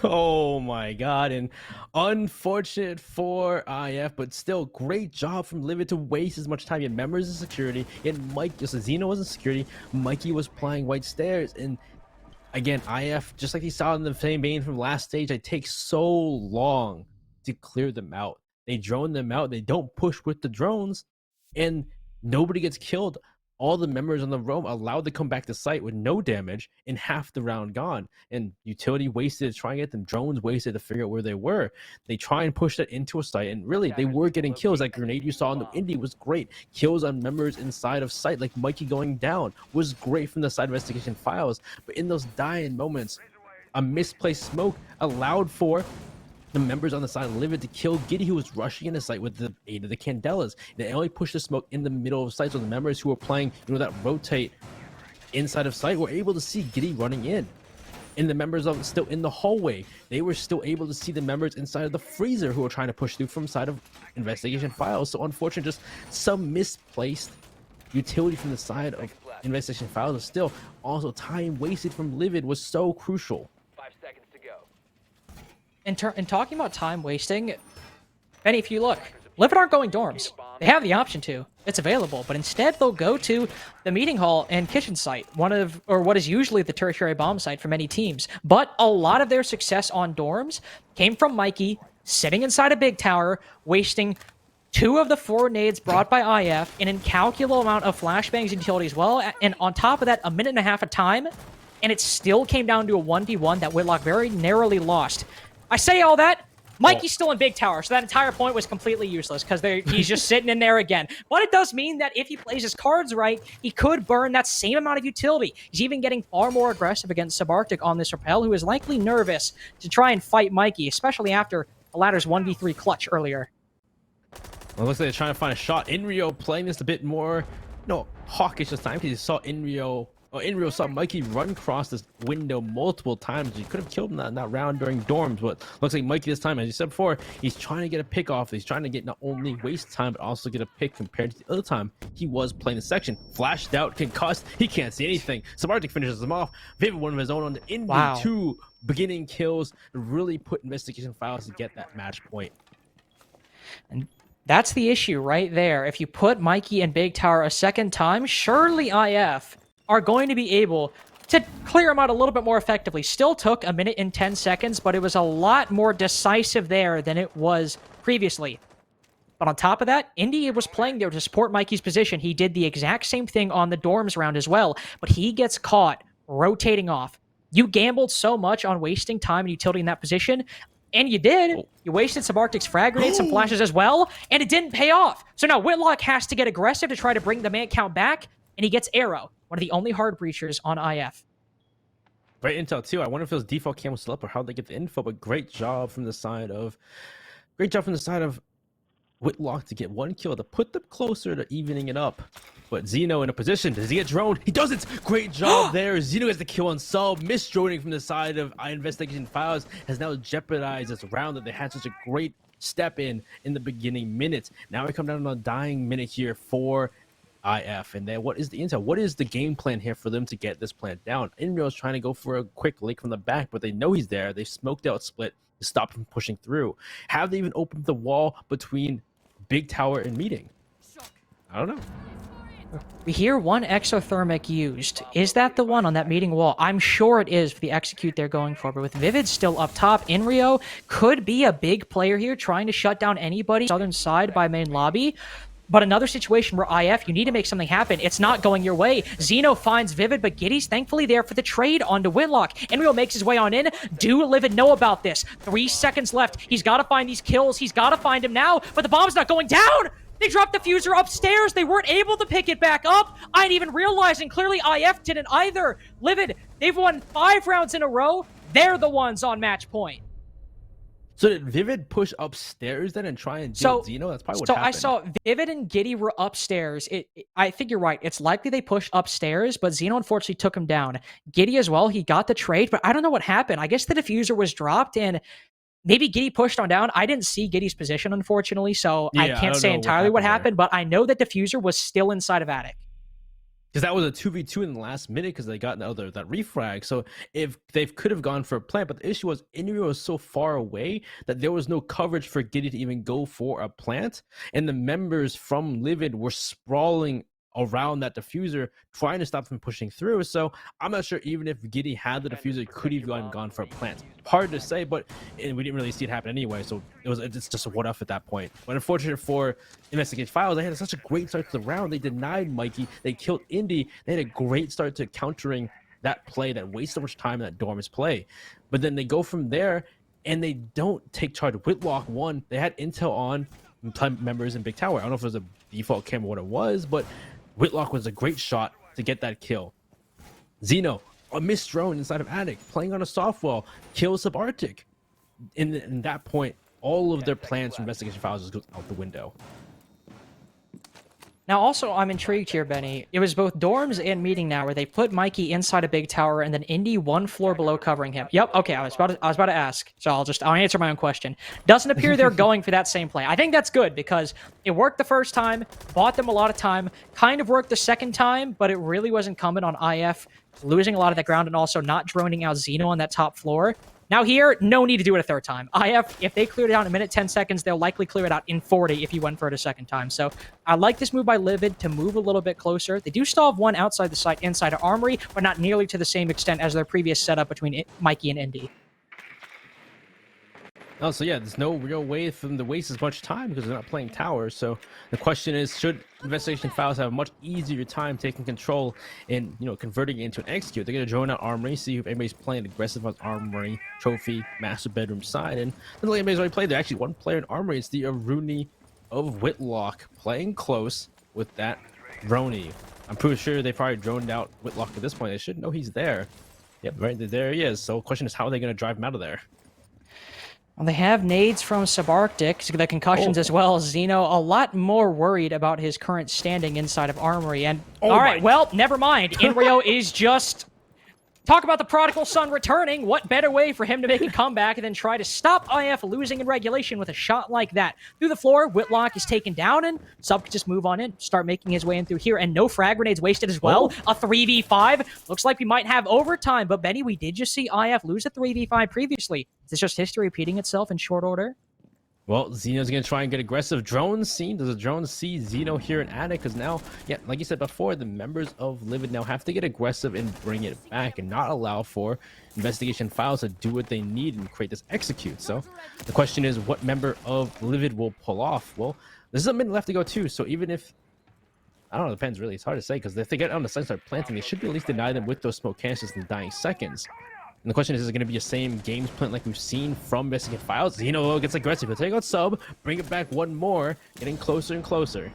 Oh my god, and unfortunate for IF, but still great job from LiViD to waste as much time. He had members in security, and Xeno was in security, Mikey was playing white stairs, and again, IF, just like he saw in the same vein from last stage, it takes so long to clear them out. They drone them out, they don't push with the drones, and nobody gets killed all the members on the roam allowed to come back to site with no damage and half the round gone. And utility wasted to try and get them, drones wasted to figure out where they were. They try and push that into a site, and really they were getting kills. That grenade you saw in the Indy was great. Kills on members inside of site, like Mikey going down, was great from the side investigation files. But in those dying moments, a misplaced smoke allowed for the members on the side of LiViD to kill Giddy, who was rushing into site with the aid of the Candelas. They only pushed the smoke in the middle of site, so the members who were playing, that rotate inside of site were able to see Giddy running in. And the members of still in the hallway, they were still able to see the members inside of the freezer who were trying to push through from side of investigation files. So unfortunately, just some misplaced utility from the side of investigation files, but still also time wasted from LiViD was so crucial. 5 seconds to go. In talking about time wasting, Benny, if you look, LiViD aren't going dorms. They have the option to. It's available, but instead they'll go to the meeting hall and kitchen site, what is usually the tertiary bomb site for many teams. But a lot of their success on dorms came from Mikey sitting inside a big tower, wasting 2 of the 4 nades brought by IF, an incalculable amount of flashbangs and utility as well, and on top of that, a minute and a half of time, and it still came down to a 1v1 that Whitlock very narrowly lost. I say all that, Mikey's still in big tower, so that entire point was completely useless because he's just sitting in there again. But it does mean that if he plays his cards right, he could burn that same amount of utility. He's even getting far more aggressive against Subarctic on this rappel, who is likely nervous to try and fight Mikey, especially after the latter's 1v3 clutch earlier. Well, it looks like they're trying to find a shot. Inrio playing this a bit more, hawkish this time, because you saw Inrio saw Mikey run across this window multiple times. He could have killed him in that round during dorms, but looks like Mikey this time, as you said before, he's trying to get a pick off. He's trying to get not only waste time, but also get a pick compared to the other time he was playing the section. Flashed out, concussed, he can't see anything. Subarctic finishes him off. Vivid one of his own on the Indy. Wow. 2 beginning kills to really put investigation files to get that match point. And that's the issue right there. If you put Mikey in big tower a second time, surely IF are going to be able to clear him out a little bit more effectively. Still took a minute and 10 seconds, but it was a lot more decisive there than it was previously. But on top of that, Indy was playing there to support Mikey's position. He did the exact same thing on the dorms round as well, but he gets caught rotating off. You gambled so much on wasting time and utility in that position, and you did. You wasted Subarctic's frag grenades, some flashes as well, and it didn't pay off. So now Whitlock has to get aggressive to try to bring the man count back, and he gets Arrow, one of the only hard breachers on IF. Great intel too. I wonder if those default cam was still up or how they get the info, but great job from the side of Whitlock to get 1 kill to put them closer to evening it up. But Zeno in a position. Does he get droned? He doesn't. Great job there. Zeno gets the kill on Sub. Missed droning from the side of Investigation Files has now jeopardized this round that they had such a great step in the beginning minutes. Now we come down to a dying minute here for IF. And then what is the intel? What is the game plan here for them to get this plant down? Inreal's trying to go for a quick lick from the back, but they know he's there. They smoked out Split to stop him from pushing through. Have they even opened the wall between Big Tower and Meeting? I don't know. We hear 1 exothermic used. Is that the one on that meeting wall? I'm sure it is for the execute they're going for, but with Vivid still up top, Inrio could be a big player here trying to shut down anybody southern side by main lobby. But another situation where IF, you need to make something happen. It's not going your way. Zeno finds Vivid, but Giddy's thankfully there for the trade onto Whitlock. Inrio makes his way on in. Do LiViD know about this? 3 seconds left. He's got to find these kills. He's got to find him now, but the bomb's not going down! They dropped the fuser upstairs. They weren't able to pick it back up. I didn't even realize, and clearly IF didn't either. LiViD, they've won 5 rounds in a row. They're the ones on match point. So did Vivid push upstairs then and try and deal Zeno? That's probably what happened. I saw Vivid and Giddy were upstairs. I think you're right. It's likely they pushed upstairs, but Zeno unfortunately took him down. Giddy as well, he got the trade, but I don't know what happened. I guess the diffuser was dropped and maybe Giddy pushed on down. I didn't see Giddy's position, unfortunately, so I can't say entirely what happened, but I know that diffuser was still inside of Attic. Because that was a 2v2 in the last minute because they got that refrag. So if they could have gone for a plant, but the issue was Inrio was so far away that there was no coverage for Giddy to even go for a plant. And the members from LiViD were sprawling around that diffuser, trying to stop them pushing through. So I'm not sure even if Giddy had the diffuser, could he have gone for a plant. Hard to say, but we didn't really see it happen anyway. So it's just a what if at that point. But unfortunate for Investigative Files, they had such a great start to the round. They denied Mikey. They killed Indy. They had a great start to countering that play that wastes so much time in that Dorm's play. But then they go from there and they don't take charge. Whitlock won. They had intel on members in Big Tower. I don't know if it was a default camera, what it was, but Whitlock was a great shot to get that kill. Zeno, a missed drone inside of Attic, playing on a soft wall, kills Subarctic. In that point, all of their plans for Investigation Files just goes out the window. Now, also, I'm intrigued here, Benny. It was both dorms and meeting now where they put Mikey inside a big tower and then Indy one floor below covering him. Yep. Okay. I was about to ask, so I'll answer my own question. Doesn't appear they're going for that same play. I think that's good because it worked the first time, bought them a lot of time, kind of worked the second time, but it really was incumbent on IF losing a lot of the ground and also not droning out Zeno on that top floor. Now here, no need to do it a third time. IF, if they cleared it out in a minute, 10 seconds, they'll likely clear it out in 40 if you went for it a second time. So I like this move by LiViD to move a little bit closer. They do still have one outside the site, inside of Armory, but not nearly to the same extent as their previous setup between Mikey and Indy. Oh, so yeah, there's no real way for them to waste as much time because they're not playing towers. So the question is, should Investigation Files have a much easier time taking control and, converting it into an execute? They're going to drone out Armory, see if anybody's playing aggressive on Armory, Trophy, Master Bedroom side. And I don't think anybody's already played. There's actually one player in Armory. It's the Aruni of Whitlock playing close with that Droney. I'm pretty sure they probably droned out Whitlock at this point. They should know he's there. Yep, right there he is. So the question is, how are they going to drive him out of there? Well, they have nades from Subarctic, the concussions as well. Zeno, a lot more worried about his current standing inside of Armory. And, all right, well, never mind. Inrio is just... Talk about the prodigal son returning. What better way for him to make a comeback than try to stop IF losing in regulation with a shot like that? Through the floor, Whitlock is taken down, and Sub can just move on in, start making his way in through here, and no frag grenades wasted as well. A 3v5. Looks like we might have overtime, but Benny, we did just see IF lose a 3v5 previously. Is this just history repeating itself in short order? Well, Zeno's going to try and get aggressive. Drone seen. Does the drone see Zeno here in Attic? Because now, yeah, like you said before, the members of LiViD now have to get aggressive and bring it back and not allow for Investigation Files to do what they need and create this execute. So the question is, what member of LiViD will pull off? Well, there's a minute left to go too. So even if, I don't know, it depends really. It's hard to say because if they get on the side and start planting, they should be at least deny them with those smoke canisters in dying seconds. And the question is it going to be the same games plan like we've seen from Investigative Files? Zeno gets aggressive. He'll take out Sub, bring it back one more, getting closer and closer.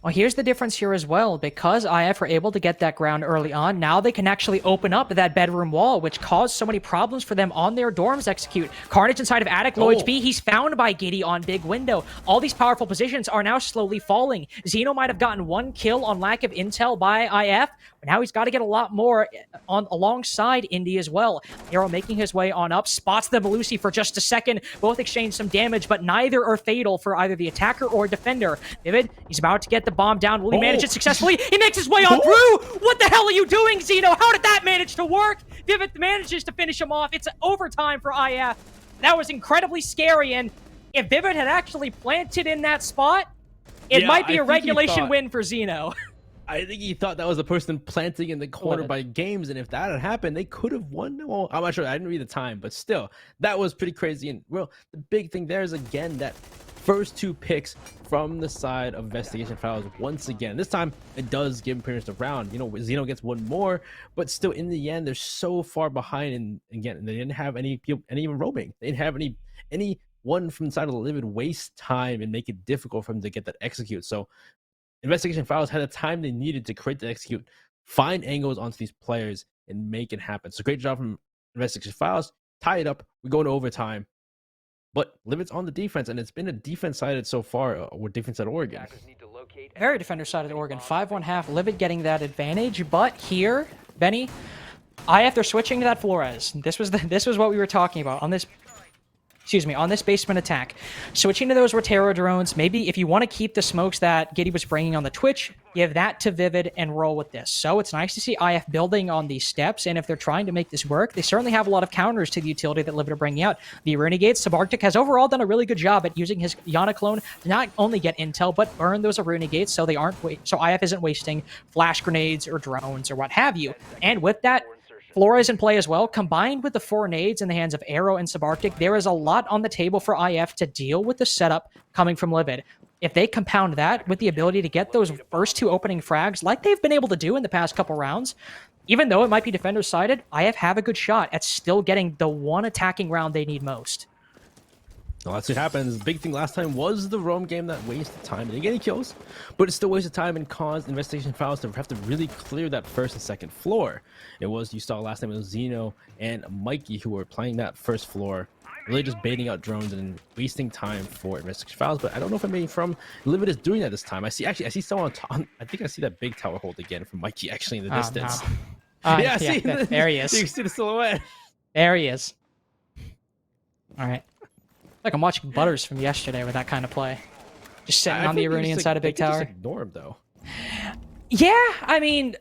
Well, here's the difference here as well. Because IF were able to get that ground early on, now they can actually open up that bedroom wall, which caused so many problems for them on their dorms execute. Carnage inside of Attic, low HP. He's found by Giddy on Big Window. All these powerful positions are now slowly falling. Zeno might have gotten one kill on lack of intel by IF, but now he's got to get a lot more on alongside Indy as well. Hero making his way on up, spots the Belusi for just a second. Both exchange some damage, but neither are fatal for either the attacker or defender. LiViD, he's about to get the bomb down. Will he manage it successfully? He makes his way on through! What the hell are you doing, Zeno? How did that manage to work? LiViD manages to finish him off. It's overtime for IF. That was incredibly scary, and if LiViD had actually planted in that spot, it might be a regulation win for Zeno. I think he thought that was the person planting in the corner by games, and if that had happened, they could have won. Well, I'm not sure. I didn't read the time, but still, that was pretty crazy. And well, the big thing there is again that first two picks from the side of Investigation Files once again. This time, it does give him pretty much the round. Zeno gets one more, but still, in the end, they're so far behind. And again, they didn't have any people, any even roaming. They didn't have any one from the side of the LiViD waste time and make it difficult for them to get that execute. So Investigation Files had the time they needed to create the execute, find angles onto these players, and make it happen. So great job from Investigation Files. Tie it up. We go into overtime. But LiViD's on the defense, and it's been a defense-sided so far, with defense at Oregon. Very defender-sided Oregon. 5-1 half. LiViD getting that advantage, but here, Benny, IF, they're switching to that Flores. This was what we were talking about on this. excuse me, on this basement attack. Switching to those Rotero drones, maybe if you want to keep the smokes that Giddy was bringing on the Twitch, give that to LiViD and roll with this. So it's nice to see IF building on these steps, and if they're trying to make this work, they certainly have a lot of counters to the utility that LiViD are bringing out. The Runegates, Subarctic has overall done a really good job at using his Yana clone to not only get intel, but burn those Runegates so so IF isn't wasting flash grenades or drones or what have you. And with that, Flora is in play as well. Combined with the 4 nades in the hands of Arrow and Subarctic, there is a lot on the table for IF to deal with the setup coming from LiViD. If they compound that with the ability to get those first 2 opening frags, like they've been able to do in the past couple rounds, even though it might be defender-sided, IF have a good shot at still getting the one attacking round they need most. Well, that's what happens. The big thing last time was the roam game that wasted time. They didn't get any kills, but it still wasted time and caused Investigation Files to have to really clear that first and second floor. It was, you saw last time, it was Zeno and Mikey who were playing that first floor, really just baiting out drones and wasting time for Investigation Files. But I don't know if anybody from LiViD is doing that this time. I see someone on top. I think I see that big tower hold again from Mikey actually in the distance. No. Yeah, see, there he is. You can see the silhouette. There he is. All right. Like I'm watching Butters from yesterday with that kind of play. Just sitting on the Aruni inside a big tower. Just ignore him, though. Yeah, I mean,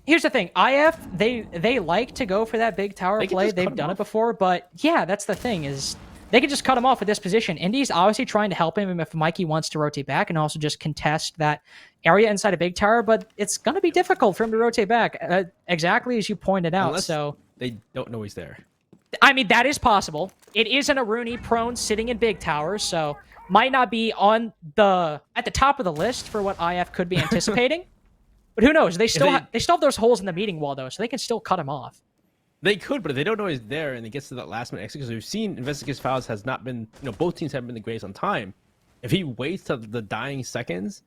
here's the thing. IF, they like to go for that big tower play. They've done it before, but yeah, that's the thing is they can just cut him off with this position. Indy's obviously trying to help him if Mikey wants to rotate back and also just contest that area inside a big tower, but it's going to be difficult for him to rotate back, exactly as you pointed out. Unless so they don't know he's there. I mean, that is possible. It is an Aruni prone sitting in big towers, so might not be at the top of the list for what IF could be anticipating. But who knows? They still have those holes in the meeting wall though, so they can still cut him off. They could, but if they don't know he's there and it gets to that last minute exit, because we've seen Investigative Files has not been, both teams haven't been the greatest on time. If he waits till the dying seconds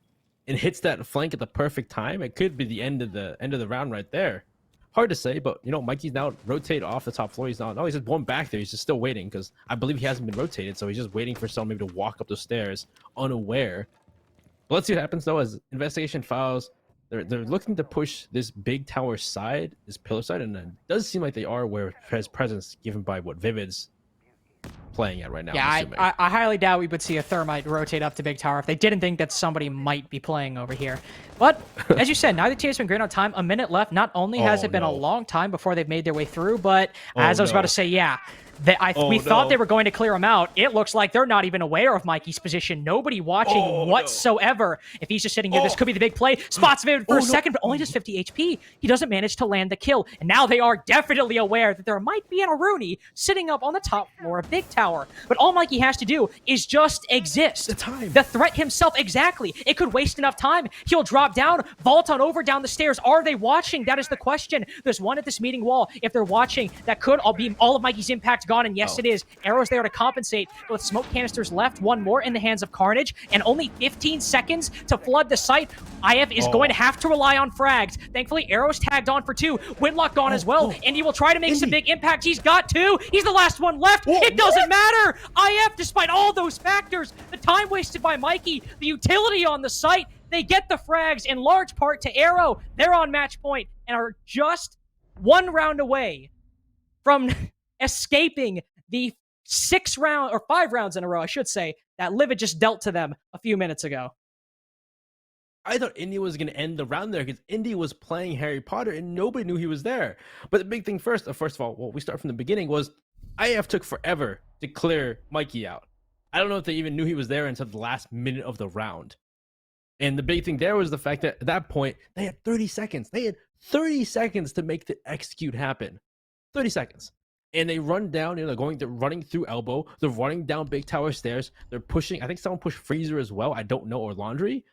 and hits that flank at the perfect time, it could be the end of the round right there. Hard to say, but Mikey's now rotated off the top floor. He's just one back there. He's just still waiting because I believe he hasn't been rotated, so he's just waiting for someone maybe to walk up the stairs unaware. But let's see what happens though. As Investigation Files, they're looking to push this big tower side, this pillar side, and it does seem like they are aware of his presence given by what VIVID's playing at right now. Yeah, I highly doubt we would see a Thermite rotate up to big tower if they didn't think that somebody might be playing over here. But as you said, neither team has been great on time. A minute left. Not only has it been a long time before they've made their way through, but as I was about to say, yeah, we thought they were going to clear him out. It looks like they're not even aware of Mikey's position. Nobody watching whatsoever. If he's just sitting here, this could be the big play. Spots Vivid for a second, but only just 50 HP. He doesn't manage to land the kill. And now they are definitely aware that there might be an Aruni sitting up on the top floor of Big Tower. But all Mikey has to do is just exist. The threat himself, exactly. It could waste enough time. He'll drop down, vault on over down the stairs. Are they watching? That is the question. There's one at this meeting wall. If they're watching, that could all be all of Mikey's impact gone, and yes, it is. Arrow's there to compensate. With smoke canisters left, one more in the hands of Carnage, and only 15 seconds to flood the site. IF is going to have to rely on frags. Thankfully, Arrow's tagged on for 2. Winlock gone as well. Indy will try to make some big impact. He's got 2. He's the last one left. It doesn't matter. IF, despite all those factors, the time wasted by Mikey, the utility on the site, they get the frags in large part to Arrow. They're on match point and are just 1 round away from escaping the 5 rounds in a row, I should say, that LiViD just dealt to them a few minutes ago. I thought Indy was going to end the round there because Indy was playing Harry Potter and nobody knew he was there. But the big thing first of all, we start from the beginning, was IF took forever to clear Mikey out. I don't know if they even knew he was there until the last minute of the round. And the big thing there was the fact that at that point, they had 30 seconds. They had 30 seconds to make the execute happen. 30 seconds. And they run down, they're running through elbow. They're running down big tower stairs. They're pushing, I think someone pushed freezer as well. I don't know, or laundry.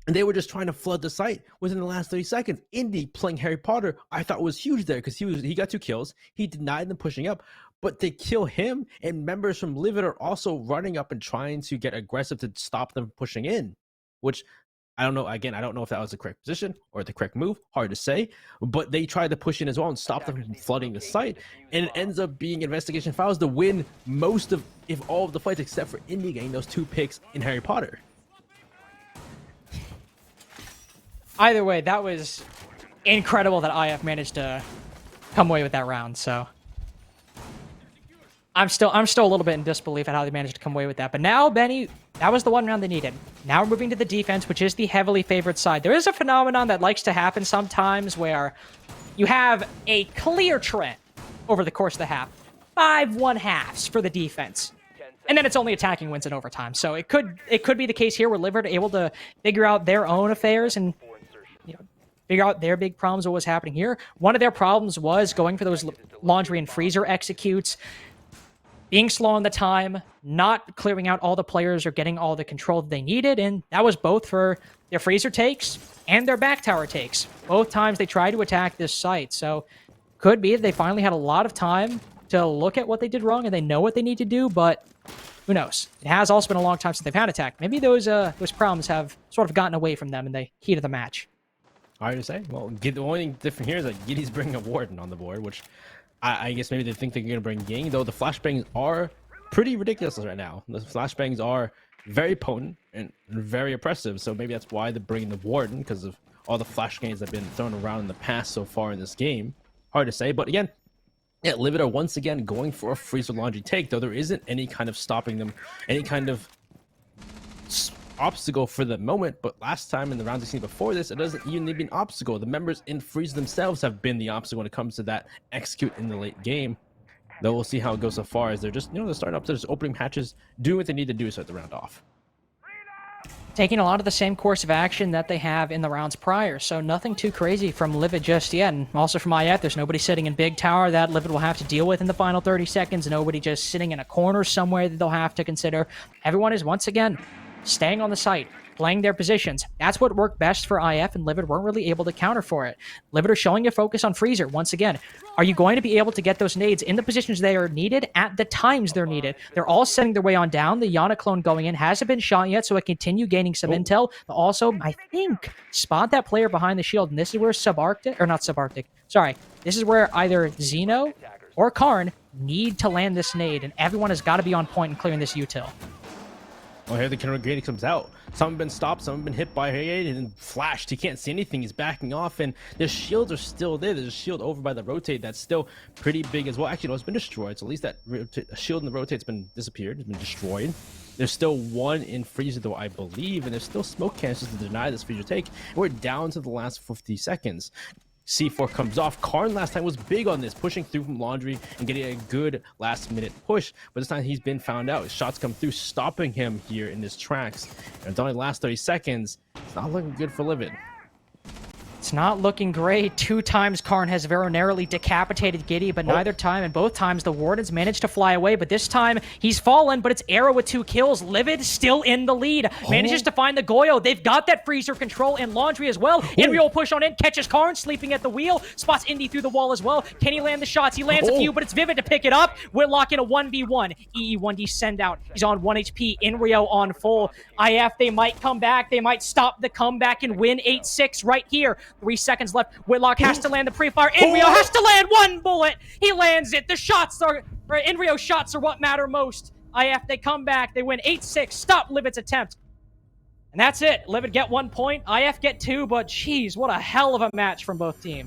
And they were just trying to flood the site within the last 30 seconds. Indy playing Harry Potter, I thought was huge there because he got 2 kills. He denied them pushing up, but they kill him, and members from LiViD are also running up and trying to get aggressive to stop them pushing in, which I don't know. Again, I don't know if that was the correct position or the correct move. Hard to say. But they tried to push in as well and stop them from flooding the site. And it ends up being Investigation Files to win most of, if all of the fights, except for Indy getting those 2 picks in Harry Potter. Either way, that was incredible that IF managed to come away with that round. So I'm still a little bit in disbelief at how they managed to come away with that. But now, Benny, that was the one round they needed. Now we're moving to the defense, which is the heavily favored side. There is a phenomenon that likes to happen sometimes where you have a clear trend over the course of the half. 5-1 halves for the defense. And then it's only attacking wins in overtime. So it could be the case here where LiViD are able to figure out their own affairs and figure out their big problems, what was happening here. One of their problems was going for those laundry and freezer executes, being slow on the time, not clearing out all the players or getting all the control that they needed, and that was both for their freezer takes and their back tower takes. Both times they tried to attack this site, so could be that they finally had a lot of time to look at what they did wrong and they know what they need to do, but who knows? It has also been a long time since they've had attack. Maybe those problems have sort of gotten away from them in the heat of the match. Hard to say. Well, the only thing different here is that Giddy's bringing a Warden on the board, which I guess maybe they think they're going to bring Ging, though the flashbangs are pretty ridiculous right now. The flashbangs are very potent and very oppressive, so maybe that's why they're bringing the Warden, because of all the flashbangs that have been thrown around in the past so far in this game. Hard to say, but again, yeah, LiViD are once again going for a freezer laundry take, though there isn't any kind of stopping them, any kind of obstacle for the moment. But last time in the rounds we've seen before this, it doesn't even need an obstacle. The members in freeze themselves have been the obstacle when it comes to that execute in the late game. Though we'll see how it goes so far, as they're just, they're starting up to just opening patches, doing what they need to do to start the round off. Taking a lot of the same course of action that they have in the rounds prior, so nothing too crazy from LiViD just yet. And also from IF, there's nobody sitting in big tower that LiViD will have to deal with in the final 30 seconds, nobody just sitting in a corner somewhere that they'll have to consider. Everyone is once again staying on the site, playing their positions. That's what worked best for IF, and LiViD weren't really able to counter for it. LiViD are showing a focus on freezer once again. Are you going to be able to get those nades in the positions they are needed at the times they're needed? They're all setting their way on down. The Yana clone going in hasn't been shot yet, so it continue gaining some intel. But also, I think, spot that player behind the shield, and this is where this is where either Xeno or Karn need to land this nade, and everyone has got to be on point in clearing this util. Well, here the counter grenade comes out. Some have been stopped, some have been hit by Hayade and flashed. He can't see anything. He's backing off, and the shields are still there. There's a shield over by the rotate that's still pretty big as well. Actually, no, it's been destroyed. So at least that shield in the rotate's been disappeared. It's been destroyed. There's still one in freezer, though, I believe, and there's still smoke canister to deny this freezer take. We're down to the last 50 seconds. C4 comes off. Karn last time was big on this, pushing through from laundry and getting a good last-minute push. But this time he's been found out. His shots come through, stopping him here in his tracks. And it's only the last 30 seconds. It's not looking good for LiViD. It's not looking great. 2 times Karn has very narrowly decapitated Giddy, but neither time, and both times the Wardens managed to fly away, but this time he's fallen, but it's Arrow with 2 kills. LiViD still in the lead. Manages to find the Goyo. They've got that freezer control and laundry as well. Inrio push on in, catches Karn, sleeping at the wheel, spots Indy through the wall as well. Can he land the shots? He lands a few, but it's Vivid to pick it up. Whitlock in a 1v1. EE1D send out. He's on 1 HP. Inrio on full. IF, they might come back. They might stop the comeback and win 8-6 right here. 3 seconds left. Whitlock has to land the pre-fire. Inrio has to land 1 bullet. He lands it. The shots are... Inrio's shots are what matter most. IF, they come back. They win 8-6. Stop LiViD's attempt. And that's it. LiViD get 1 point. IF get 2, but geez, what a hell of a match from both teams.